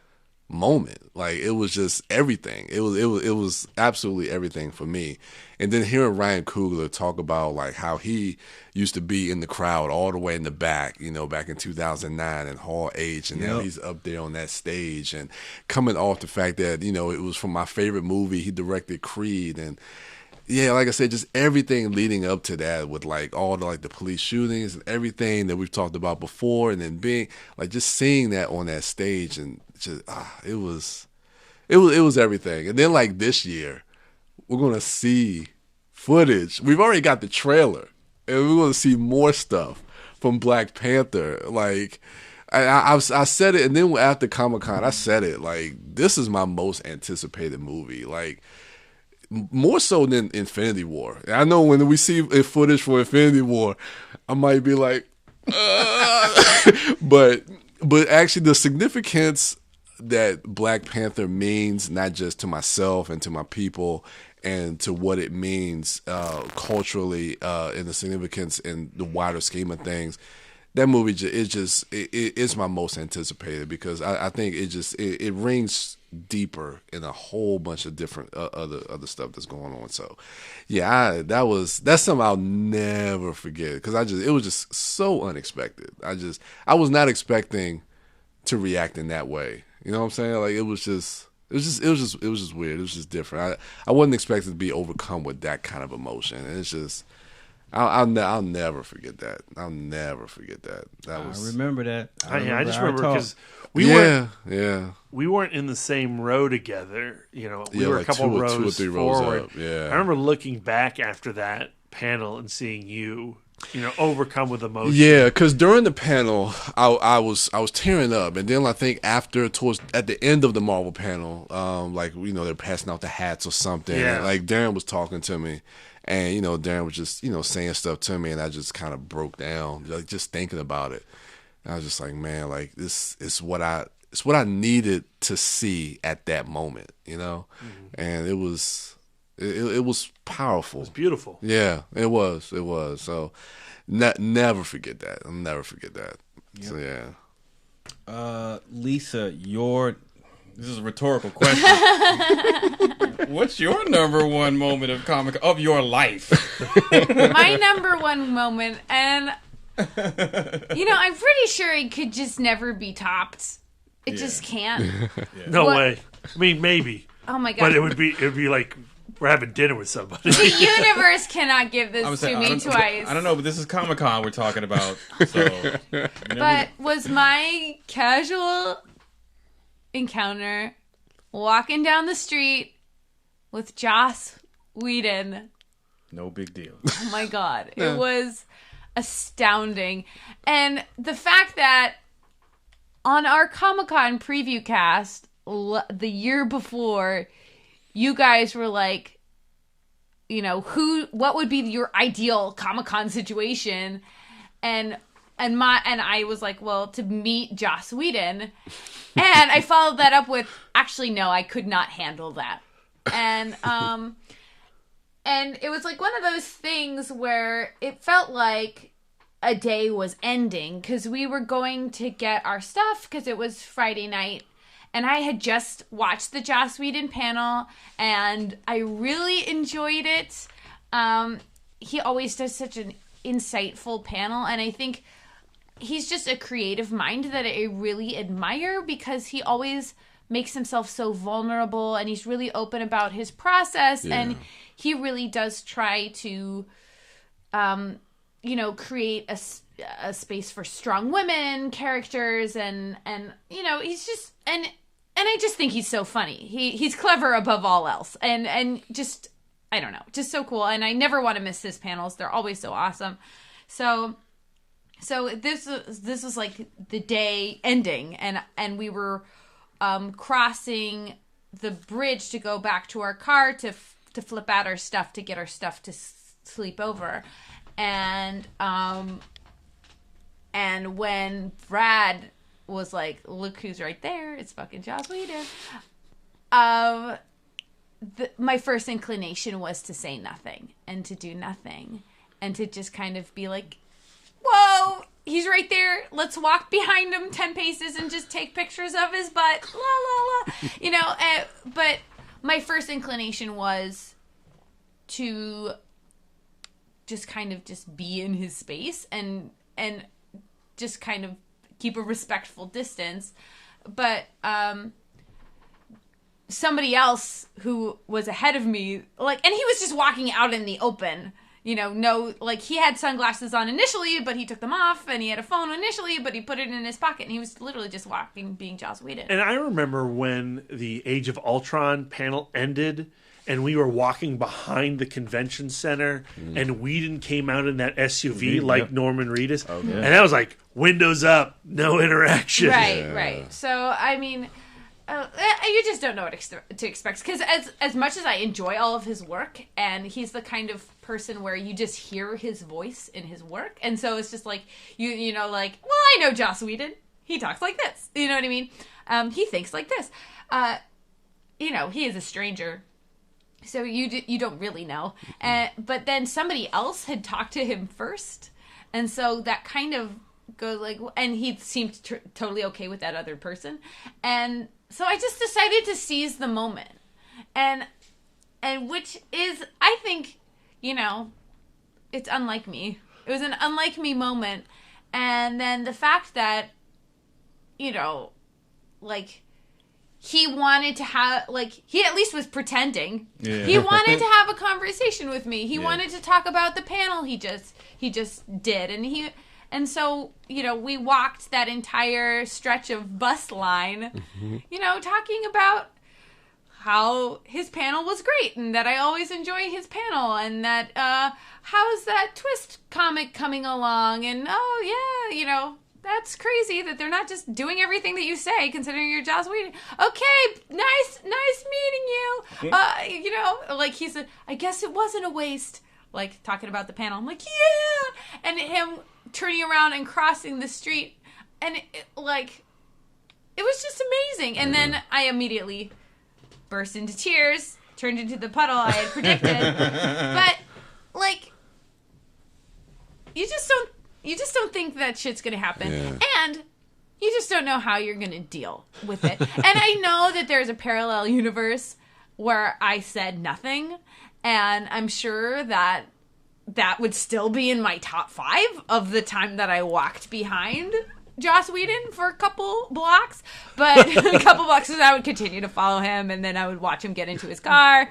moment. Like it was just everything. It was absolutely everything for me. And then hearing Ryan Coogler talk about like how he used to be in the crowd all the way in the back, back in 2009 in Hall H, and now he's up there on that stage, and coming off the fact that it was from my favorite movie. He directed Creed, and yeah, like I said, just everything leading up to that, with like all the like the police shootings and everything that we've talked about before, and then being like just seeing that on that stage, and just it was everything. And then like this year, we're gonna see footage. We've already got the trailer, and we're gonna see more stuff from Black Panther. Like I said it, and then after Comic-Con, I said it, like this is my most anticipated movie. Like, more so than Infinity War. I know when we see footage for Infinity War, I might be like, but actually the significance that Black Panther means, not just to myself and to my people, and to what it means culturally, and the significance in the wider scheme of things, that movie it's my most anticipated, because I think it rings deeper in a whole bunch of different other stuff that's going on. So yeah, that's something I'll never forget, because it was just so unexpected. I was not expecting to react in that way. You know what I'm saying? Like it was just weird. It was just different. I wasn't expecting to be overcome with that kind of emotion. And it's just, I'll never forget that. I'll never forget that. That was. I remember that. I just remember because we weren't in the same row together. You know, we were like a couple two or rows three rows forward. up, yeah. I remember looking back after that panel and seeing you overcome with emotion. Yeah, because during the panel, I was tearing up, and then I think at the end of the Marvel panel, like they're passing out the hats or something. Yeah. And, like Darren was talking to me, and Darren was just saying stuff to me, and I just kind of broke down, like just thinking about it. And I was just like, man, like this is what I needed to see at that moment, and it was powerful. It was beautiful. Yeah, it was. So never forget that. I'll never forget that. Yep. So yeah. Lisa, this is a rhetorical question. What's your number one moment of your life? My number one moment, and I'm pretty sure it could just never be topped. It just can't. No way. I mean, maybe. Oh my god! But it would be like we're having dinner with somebody. The universe cannot give this to me twice. I don't know, but this is Comic-Con we're talking about. So, but was my casual encounter walking down the street with Joss Whedon. No big deal. Oh my god. It was astounding. And the fact that on our Comic-Con preview cast the year before, you guys were like, what would be your ideal Comic-Con situation? And I was like, well, to meet Joss Whedon. And I followed that up with, actually, no, I could not handle that. And it was like one of those things where it felt like a day was ending because we were going to get our stuff because it was Friday night. And I had just watched the Joss Whedon panel, and I really enjoyed it. He always does such an insightful panel, and I think he's just a creative mind that I really admire because he always makes himself so vulnerable, and he's really open about his process, and he really does try to, create a space for strong women characters, and he's just and I just think he's so funny. He's clever above all else, and just, I don't know, just so cool. And I never want to miss his panels; they're always so awesome. So this was like the day ending, and we were crossing the bridge to go back to our car to flip out our stuff to get our stuff to sleep over, and when Brad was like, look who's right there, it's fucking Joss Whedon. My first inclination was to say nothing and to do nothing and to just kind of be like, whoa, he's right there, let's walk behind him 10 paces and just take pictures of his butt, la la la, but my first inclination was to just kind of just be in his space and just kind of keep a respectful distance. But somebody else who was ahead of me, and he was just walking out in the open, he had sunglasses on initially, but he took them off, and he had a phone initially, but he put it in his pocket, and he was literally just walking, being Joss Whedon. And I remember when the Age of Ultron panel ended, and we were walking behind the convention center, and Whedon came out in that SUV like Norman Reedus. Oh, yeah. And that was like, windows up, no interaction. Right. So, I mean, you just don't know what to expect. Because as much as I enjoy all of his work, and he's the kind of person where you just hear his voice in his work. And so it's just like, well, I know Joss Whedon. He talks like this. You know what I mean? He thinks like this. He is a stranger. So you don't really know. But then somebody else had talked to him first. And so that kind of goes and he seemed totally okay with that other person. And so I just decided to seize the moment. And which is, I think, it's unlike me. It was an unlike me moment. And then the fact that, he wanted to have, like, he at least was pretending. Yeah. He wanted to have a conversation with me. He wanted to talk about the panel he just did. And so, you know, we walked that entire stretch of bus line, you know, talking about how his panel was great and that I always enjoy his panel and that, how's that Twist comic coming along? And, oh, yeah, you know, that's crazy that they're not just doing everything that you say, considering you're Joss Whedon. Okay, nice meeting you. You know, like he said, I guess it wasn't a waste. Like, talking about the panel. I'm like, yeah! And him turning around and crossing the street. And, it was just amazing. And then I immediately burst into tears, turned into the puddle I had predicted. But, like, you just don't think that shit's gonna happen. Yeah. And you just don't know how you're gonna deal with it. And I know that there's a parallel universe where I said nothing, and I'm sure that would still be in my top 5 of the time that I walked behind Joss Whedon for a couple blocks. But a couple blocks, so I would continue to follow him, and then I would watch him get into his car,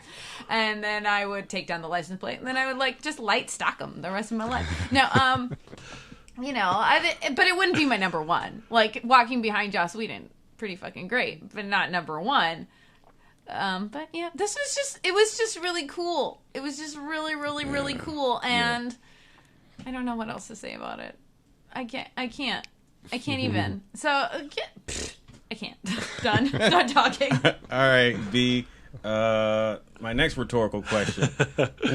and then I would take down the license plate, and then I would, like, just light stock him the rest of my life. No, you know, but it wouldn't be my number one. Like, walking behind Joss Whedon, pretty fucking great, but not number one. But yeah, it was just really cool. It was just really, really, really cool. And I don't know what else to say about it. I can't even. So, I can't. Done talking. All right, B. My next rhetorical question.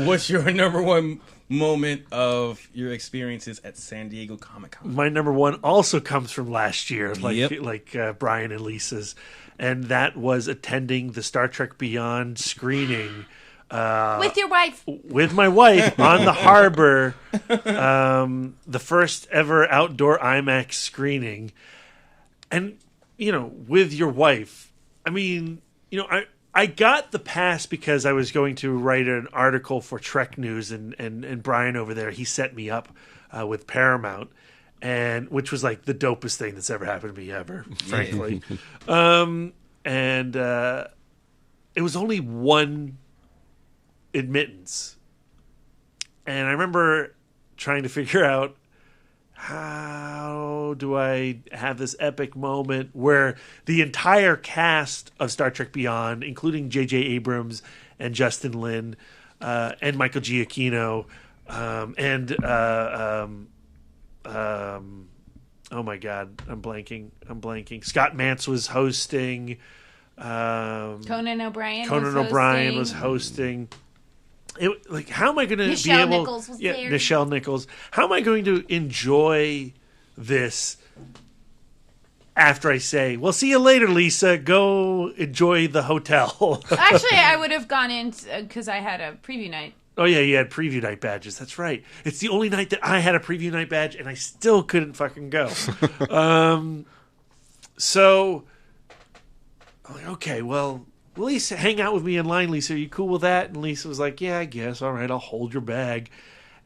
What's your number one moment of your experiences at San Diego Comic-Con? My number one also comes from last year, like Brian and Lisa's, and that was attending the Star Trek Beyond screening with your wife. With my wife on the harbor, the first ever outdoor IMAX screening, and you know, with your wife. I mean, you know, I got the pass because I was going to write an article for Trek News, and Brian over there, he set me up with Paramount, and which was like the dopest thing that's ever happened to me ever, frankly. And it was only one admittance, and I remember trying to figure out, how do I have this epic moment where the entire cast of Star Trek Beyond, including J.J. Abrams and Justin Lin and Michael Giacchino oh my God, I'm blanking. Scott Mantz was hosting. Conan O'Brien was hosting. How am I going to be Nichelle able? Nichols was there. Nichelle Nichols. How am I going to enjoy this after I say, "Well, see you later, Lisa. Go enjoy the hotel." Actually, I would have gone in because I had a preview night. Oh yeah, you had preview night badges. That's right. It's the only night that I had a preview night badge, and I still couldn't fucking go. So I'm like, okay, well, Lisa, hang out with me in line, Lisa. Are you cool with that? And Lisa was like, yeah, I guess. All right, I'll hold your bag.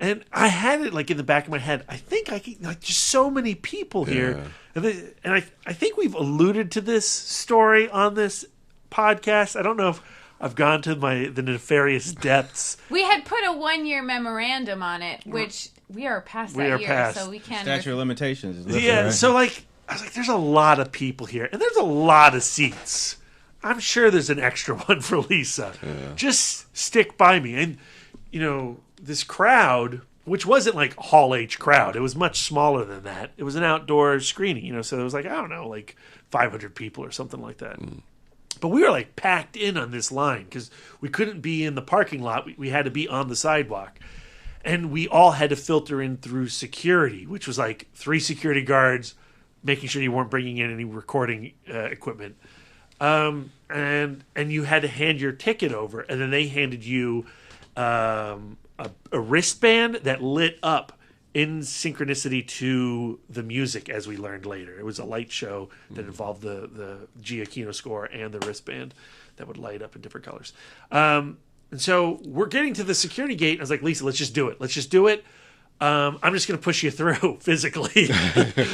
And I had it like in the back of my head. I think I can, like, just so many people here. And I think we've alluded to this story on this podcast. I don't know if I've gone to the nefarious depths. We had put a 1-year memorandum on it, which we are past that year, so we can't. Statute of limitations. Right? So like, I was like, there's a lot of people here, and there's a lot of seats. I'm sure there's an extra one for Lisa. Yeah. Just stick by me. And, you know, this crowd, which wasn't like Hall H crowd, it was much smaller than that. It was an outdoor screening, you know, so it was like, I don't know, like 500 people or something like that. But we were like packed in on this line because we couldn't be in the parking lot. We had to be on the sidewalk. And we all had to filter in through security, which was like 3 security guards, making sure you weren't bringing in any recording equipment. And you had to hand your ticket over, and then they handed you a wristband that lit up in synchronicity to the music, as we learned later. It was a light show that involved the Giacchino score and the wristband that would light up in different colors. And so we're getting to the security gate, and I was like, Lisa, let's just do it. I'm just going to push you through physically.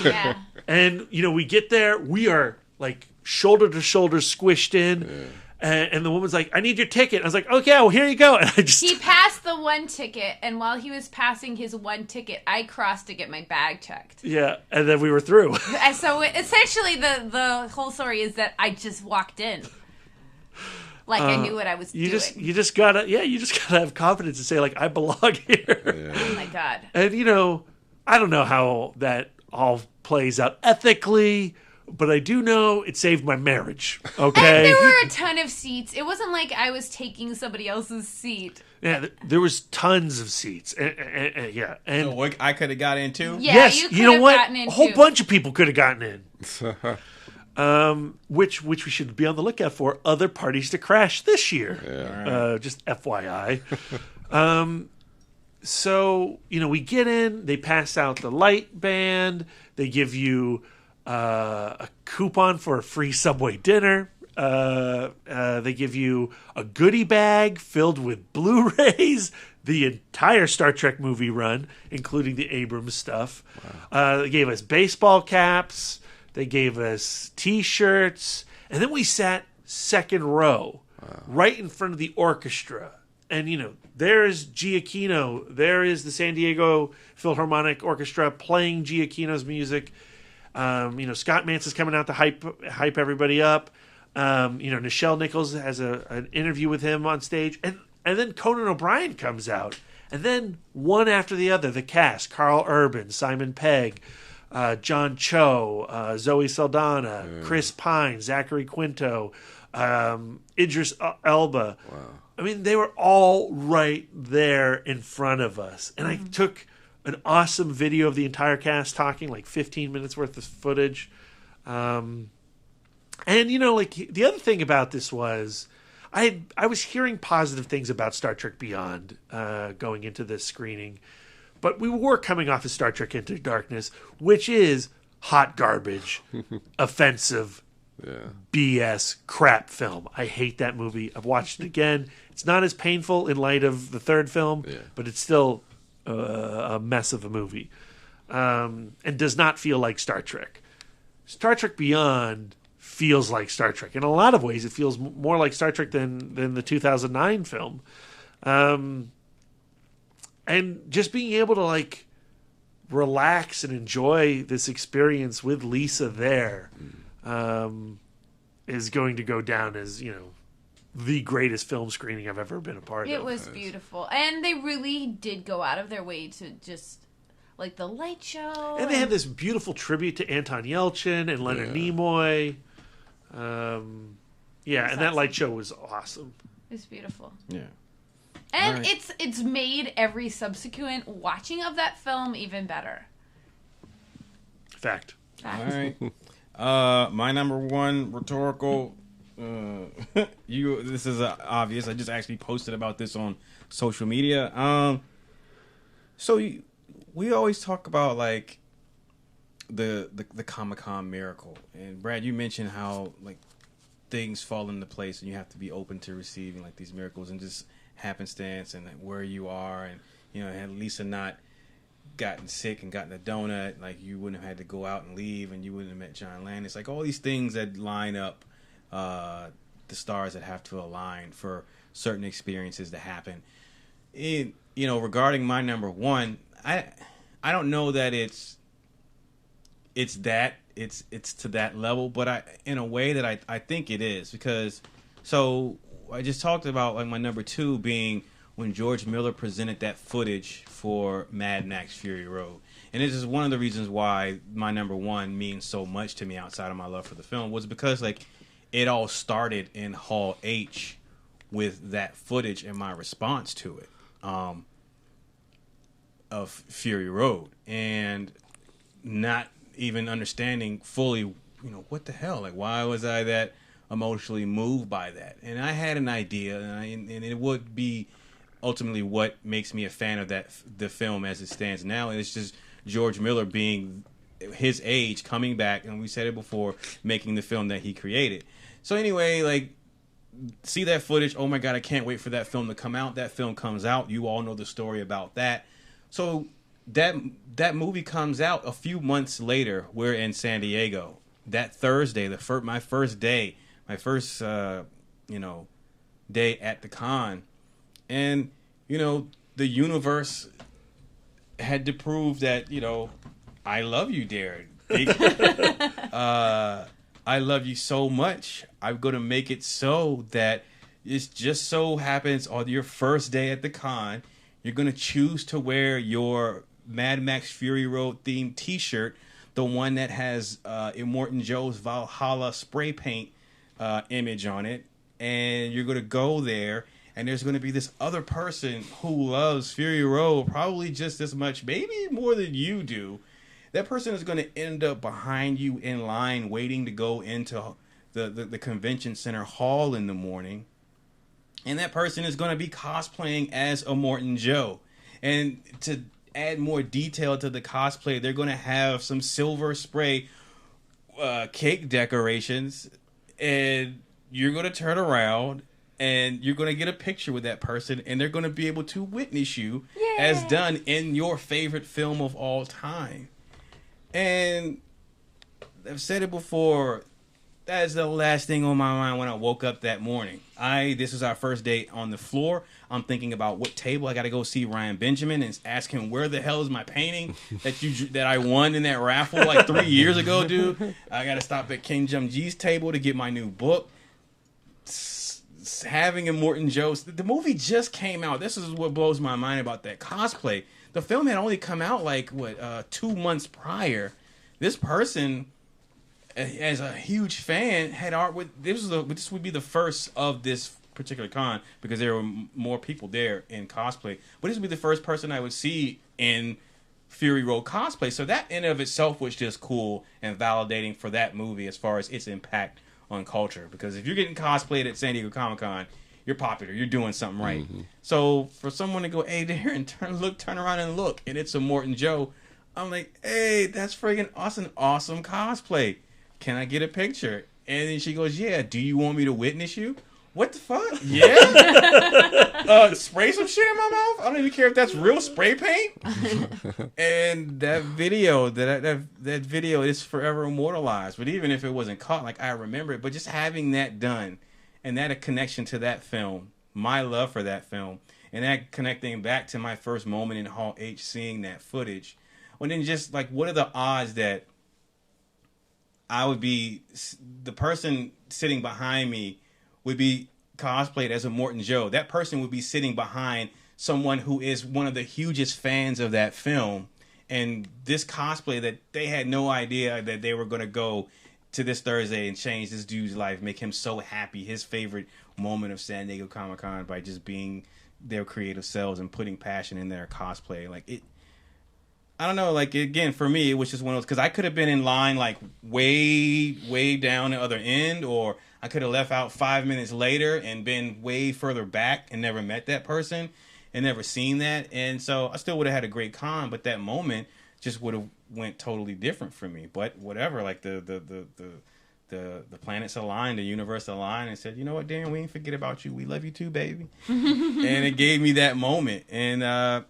Yeah. And, you know, we get there. We are like shoulder to shoulder squished in. And the woman's like, I need your ticket. I was like, okay, well, here you go. And he passed the one ticket, and while he was passing his one ticket, I crossed to get my bag checked. Yeah, and then we were through. And so essentially the whole story is that I just walked in. Like I knew what I was doing. You just gotta have confidence and say, like, I belong here. Oh my God. And I don't know how that all plays out ethically, but I do know it saved my marriage. Okay. And there were a ton of seats. It wasn't like I was taking somebody else's seat. Yeah, there was tons of seats. And So I could have got in too? Yeah, yes, you could know have what? gotten in A whole too. bunch of people could have gotten in. Which we should be on the lookout for other parties to crash this year. Yeah. Just FYI. So, we get in, they pass out the light band, they give you a coupon for a free Subway dinner. They give you a goodie bag filled with Blu-rays, the entire Star Trek movie run, including the Abrams stuff. Wow. They gave us baseball caps. They gave us T-shirts. And then we sat second row, right in front of the orchestra. And, there is Giacchino. There is the San Diego Philharmonic Orchestra playing Giacchino's music. Scott Manson's coming out to hype everybody up. Nichelle Nichols has an interview with him on stage. And then Conan O'Brien comes out. And then one after the other, the cast, Carl Urban, Simon Pegg, John Cho, Zoe Saldana, Chris Pine, Zachary Quinto, Idris Elba. Wow. I mean, they were all right there in front of us. And I took an awesome video of the entire cast talking, like 15 minutes worth of footage. And, the other thing about this was I was hearing positive things about Star Trek Beyond going into this screening. But we were coming off of Star Trek Into Darkness, which is hot garbage, offensive, BS, crap film. I hate that movie. I've watched it again. It's not as painful in light of the third film, but it's still a mess of a movie. And does not feel like Star Trek. Star Trek Beyond feels like Star Trek. In a lot of ways, it feels more like Star Trek than the 2009 film. And just being able to relax and enjoy this experience with Lisa there is going to go down as, the greatest film screening I've ever been a part of. It was beautiful. And they really did go out of their way to just, the light show. And they had this beautiful tribute to Anton Yelchin and Leonard Nimoy. And that light show was awesome. It's beautiful. Yeah. And it's made every subsequent watching of that film even better. Fact. All right. My number one rhetorical. This is obvious. I just actually posted about this on social media. We always talk about the Comic-Con miracle, and Brad, you mentioned how things fall into place, and you have to be open to receiving these miracles and just happenstance and where you are, and had Lisa not gotten sick and gotten a donut, you wouldn't have had to go out and leave, and you wouldn't have met John Landis. All these things that line up, the stars that have to align for certain experiences to happen. Regarding my number one, I don't know that it's to that level, but in a way that I think it is, because I just talked about my number two being when George Miller presented that footage for Mad Max Fury Road. And this is one of the reasons why my number one means so much to me outside of my love for the film, was because it all started in Hall H with that footage and my response to it of Fury Road, and not even understanding fully, what the hell, why was I that emotionally moved by that? And I had an idea, and it would be ultimately what makes me a fan of the film as it stands now. And it's just George Miller being his age, coming back, and we said it before, making the film that he created. So anyway, see that footage. Oh my God, I can't wait for that film to come out. That film comes out. You all know the story about that. So that movie comes out a few months later. We're in San Diego. that Thursday, my first day, day at the con, and the universe had to prove that I love you, Darren. I love you so much. I'm going to make it so that it just so happens on your first day at the con, you're going to choose to wear your Mad Max Fury Road themed t-shirt, the one that has Immortan Joe's Valhalla spray paint image on it. And you're going to go there, and there's going to be this other person who loves Fury Road probably just as much, maybe more than you do. That person is going to end up behind you in line waiting to go into the convention center hall in the morning. And that person is going to be cosplaying as Immortan Joe. And to add more detail to the cosplay, they're going to have some silver spray cake decorations. And you're going to turn around and you're going to get a picture with that person. And they're going to be able to witness you as done in your favorite film of all time. And I've said it before, that's the last thing on my mind when I woke up that morning. This was our first date on the floor. I'm thinking about what table I got to go see Ryan Benjamin and ask him where the hell is my painting that I won in that raffle like 3 years ago, dude. I got to stop at King Jum G's table to get my new book. Having Immortan Joe, the movie just came out. This is what blows my mind about that cosplay. The film had only come out 2 months prior. This person, as a huge fan, had art with this would be the first of this particular con because there were more people there in cosplay. But this would be the first person I would see in Fury Road cosplay. So that in and of itself was just cool and validating for that movie as far as its impact on culture. Because if you're getting cosplayed at San Diego Comic-Con, you're popular. You're doing something right. Mm-hmm. So for someone to go, hey, there, and turn around and look, and it's Immortan Joe, I'm like, hey, that's friggin' awesome cosplay. Can I get a picture? And then she goes, yeah. Do you want me to witness you? What the fuck? Yeah. Spray some shit in my mouth. I don't even care if that's real spray paint. And that video, that video is forever immortalized. But even if it wasn't caught, I remember it. But just having that done. And that a connection to that film, my love for that film, and that connecting back to my first moment in Hall H, seeing that footage. And then just what are the odds that I would be, the person sitting behind me would be cosplayed as Immortan Joe. That person would be sitting behind someone who is one of the hugest fans of that film. And this cosplay that they had no idea that they were going to go to this Thursday and change this dude's life, make him so happy, his favorite moment of San Diego Comic-Con by just being their creative selves and putting passion in their cosplay. I don't know, again, for me, it was just one of those, because I could have been in line way down the other end, or I could have left out 5 minutes later and been way further back and never met that person and never seen that. And so I still would have had a great con, but that moment just would have went totally different for me. But whatever, the planets aligned, the universe aligned, and said, you know what, Darren, we ain't forget about you. We love you too, baby. And it gave me that moment. And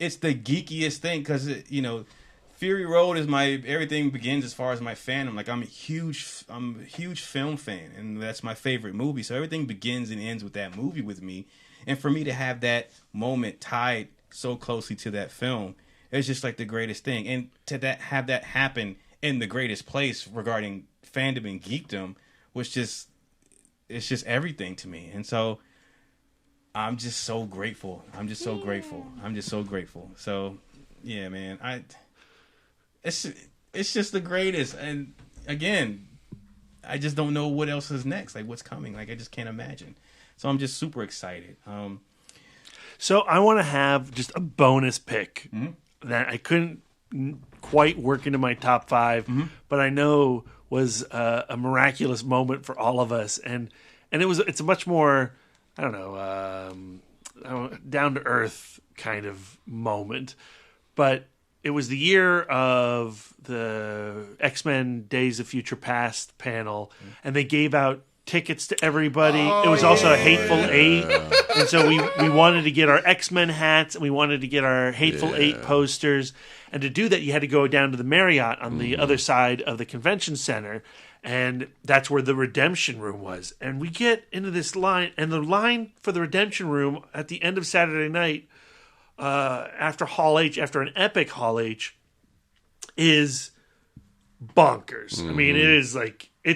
it's the geekiest thing because, Fury Road is everything begins as far as my fandom. I'm a huge film fan, and that's my favorite movie. So everything begins and ends with that movie with me. And for me to have that moment tied so closely to that film, it's just the greatest thing. And to have that happen in the greatest place regarding fandom and geekdom it's just everything to me. And so I'm just so grateful. So yeah, man, it's just the greatest. And again, I just don't know what else is next. What's coming. I just can't imagine. So I'm just super excited. So I want to have just a bonus pick that I couldn't quite work into my top 5, but I know was a miraculous moment for all of us, and it's a much more, I don't know, down to earth kind of moment. But it was the year of the X-Men Days of Future Past panel, and they gave out tickets to everybody. It was also a Hateful Eight. And so we wanted to get our X-Men hats and we wanted to get our Hateful Eight posters. And to do that, you had to go down to the Marriott on the other side of the convention center. And that's where the redemption room was. And we get into this line, and the line for the redemption room at the end of Saturday night, after Hall H, after an epic Hall H, is bonkers. I mean, it's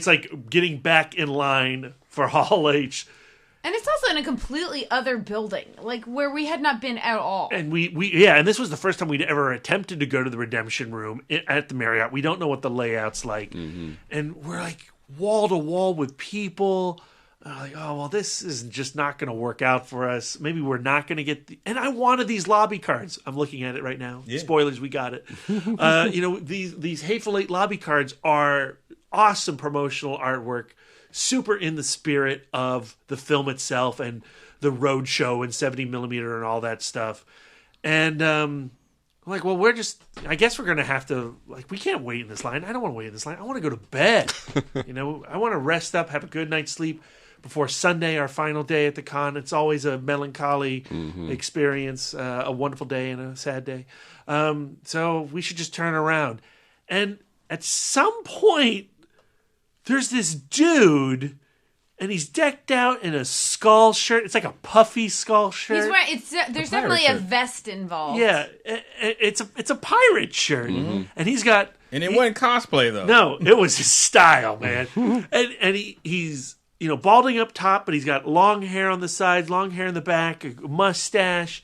like getting back in line for Hall H. And it's also in a completely other building, like where we had not been at all. And and this was the first time we'd ever attempted to go to the redemption room at the Marriott. We don't know what the layout's like. And we're like wall to wall with people. Like, oh, well, this is just not going to work out for us. Maybe we're not going to get and I wanted these lobby cards. I'm looking at it right now. Yeah. Spoilers, we got it. These Hateful Eight lobby cards are awesome promotional artwork. Super in the spirit of the film itself and the road show and 70mm and all that stuff. And I'm like, well, I guess we're going to have to, like, we can't wait in this line. I don't want to wait in this line. I want to go to bed. I want to rest up, have a good night's sleep before Sunday, our final day at the con. It's always a melancholy experience, a wonderful day and a sad day. So we should just turn around. And at some point, there's this dude, and he's decked out in a skull shirt. It's like a puffy skull shirt. He's wearing, there's definitely a vest involved. Yeah, it's a pirate shirt, and he's got. And it wasn't cosplay though. No, it was his style, man. and he's balding up top, but he's got long hair on the sides, long hair in the back, a mustache,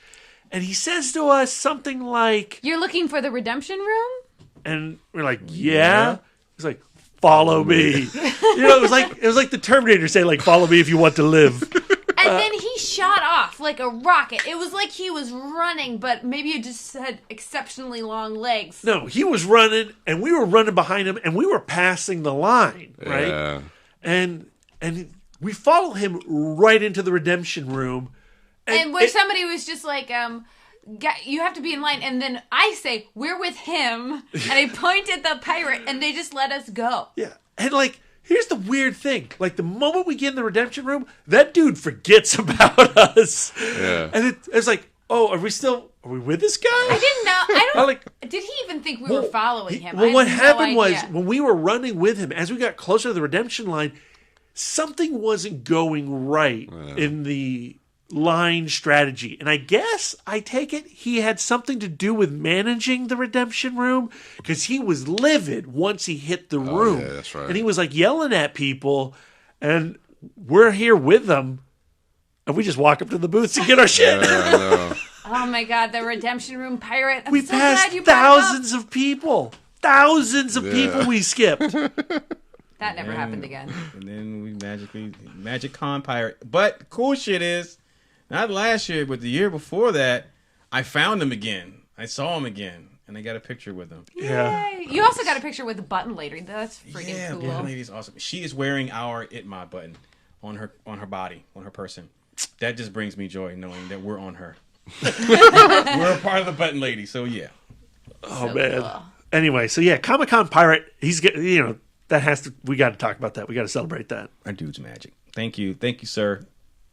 and he says to us something like, "You're looking for the redemption room?" And we're like, "Yeah." He's like, "Follow me." It was like the Terminator saying, like, "Follow me if you want to live." And then he shot off like a rocket. It was like he was running, but maybe it just had exceptionally long legs. No, he was running, and we were running behind him, and we were passing the line, right? Yeah. And we follow him right into the redemption room. And where somebody was just like, you have to be in line. And then I say, we're with him. And I point at the pirate, and they just let us go. Yeah. And, like, here's the weird thing. Like, the moment we get in the redemption room, that dude forgets about us. Yeah. And it's like, oh, are we with this guy? I didn't know. Did he even think we were following him? Well, what happened was, when we were running with him, as we got closer to the redemption line, something wasn't going right in the line strategy. And I guess, I take it, he had something to do with managing the redemption room, because he was livid once he hit the room. Yeah, that's right. And he was like yelling at people, and we're here with them, and we just walk up to the booths and get our shit. Oh my God, the redemption room pirate. We passed thousands of people. Thousands of people we skipped. That never happened again. And then we Magic Con pirate. But the cool shit is, not last year, but the year before that, I found him again. I saw him again, and I got a picture with him. Yeah. Yay. You also got a picture with the button lady. That's freaking cool. Yeah, the lady's awesome. She is wearing our ItMod button on her body, on her person. That just brings me joy knowing that we're on her. We're a part of the button lady, so yeah. Oh, so man. Cool. Anyway, so yeah, Comic-Con pirate. He's getting, we got to talk about that. We got to celebrate that. Our dude's magic. Thank you, sir.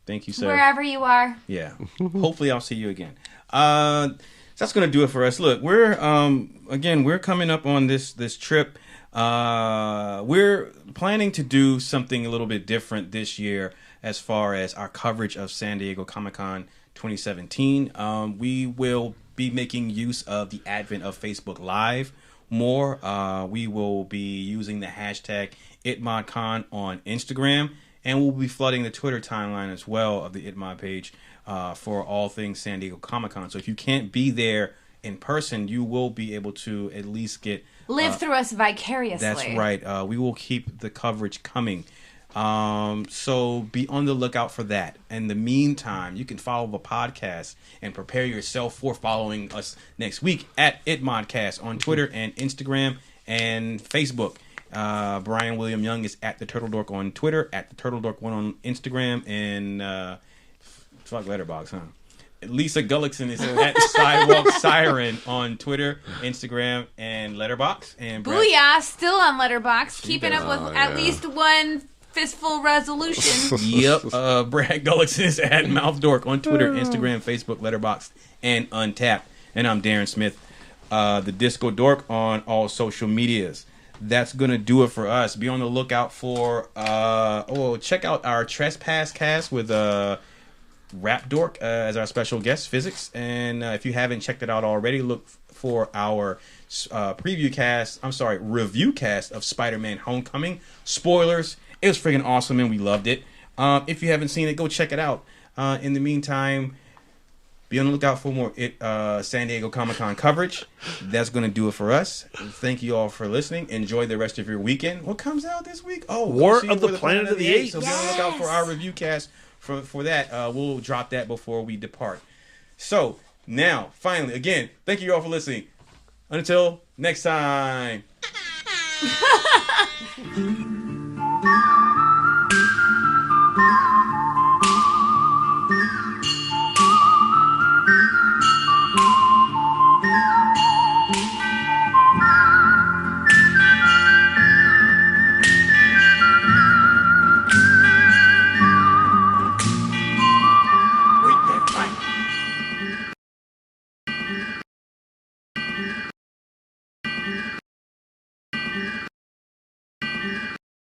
Thank you, sir. Wherever you are. Yeah. Hopefully, I'll see you again. So that's gonna do it for us. Look, we're coming up on this trip. We're planning to do something a little bit different this year as far as our coverage of San Diego Comic-Con 2017. We will be making use of the advent of Facebook Live more. We will be using the hashtag ItModCon on Instagram, and we'll be flooding the Twitter timeline as well of the ItMod page for all things San Diego Comic-Con. So if you can't be there in person, you will be able to at least live through us vicariously. That's right. We will keep the coverage coming. So be on the lookout for that. In the meantime, you can follow the podcast and prepare yourself for following us next week at ItModcast on Twitter and Instagram and Facebook. Brian William Young is at the Turtle Dork on Twitter, at the Turtle Dork 1 on Instagram, and fuck Letterboxd, huh? Lisa Gullickson is at Sidewalk Siren on Twitter, Instagram, and Letterboxd. And Booyah, still on Letterboxd, keeping up with at least one Fistful resolution. Yep. Brad Gullickson is at Mouthdork on Twitter, Instagram, Facebook, Letterboxd, and Untapped. And I'm Darren Smith, the Disco Dork on all social medias. That's going to do it for us. Be on the lookout for, check out our Trespass cast with Rap Dork as our special guest, Physics. And if you haven't checked it out already, look for our review cast of Spider-Man Homecoming. Spoilers. It was freaking awesome and we loved it. If you haven't seen it, go check it out. In the meantime, be on the lookout for more San Diego Comic-Con coverage. That's going to do it for us. Thank you all for listening. Enjoy the rest of your weekend. What comes out this week? Oh, War of the Planet of the Apes. So be on the lookout for our review cast for that. We'll drop that before we depart. So, now, finally, again, thank you all for listening. Until next time.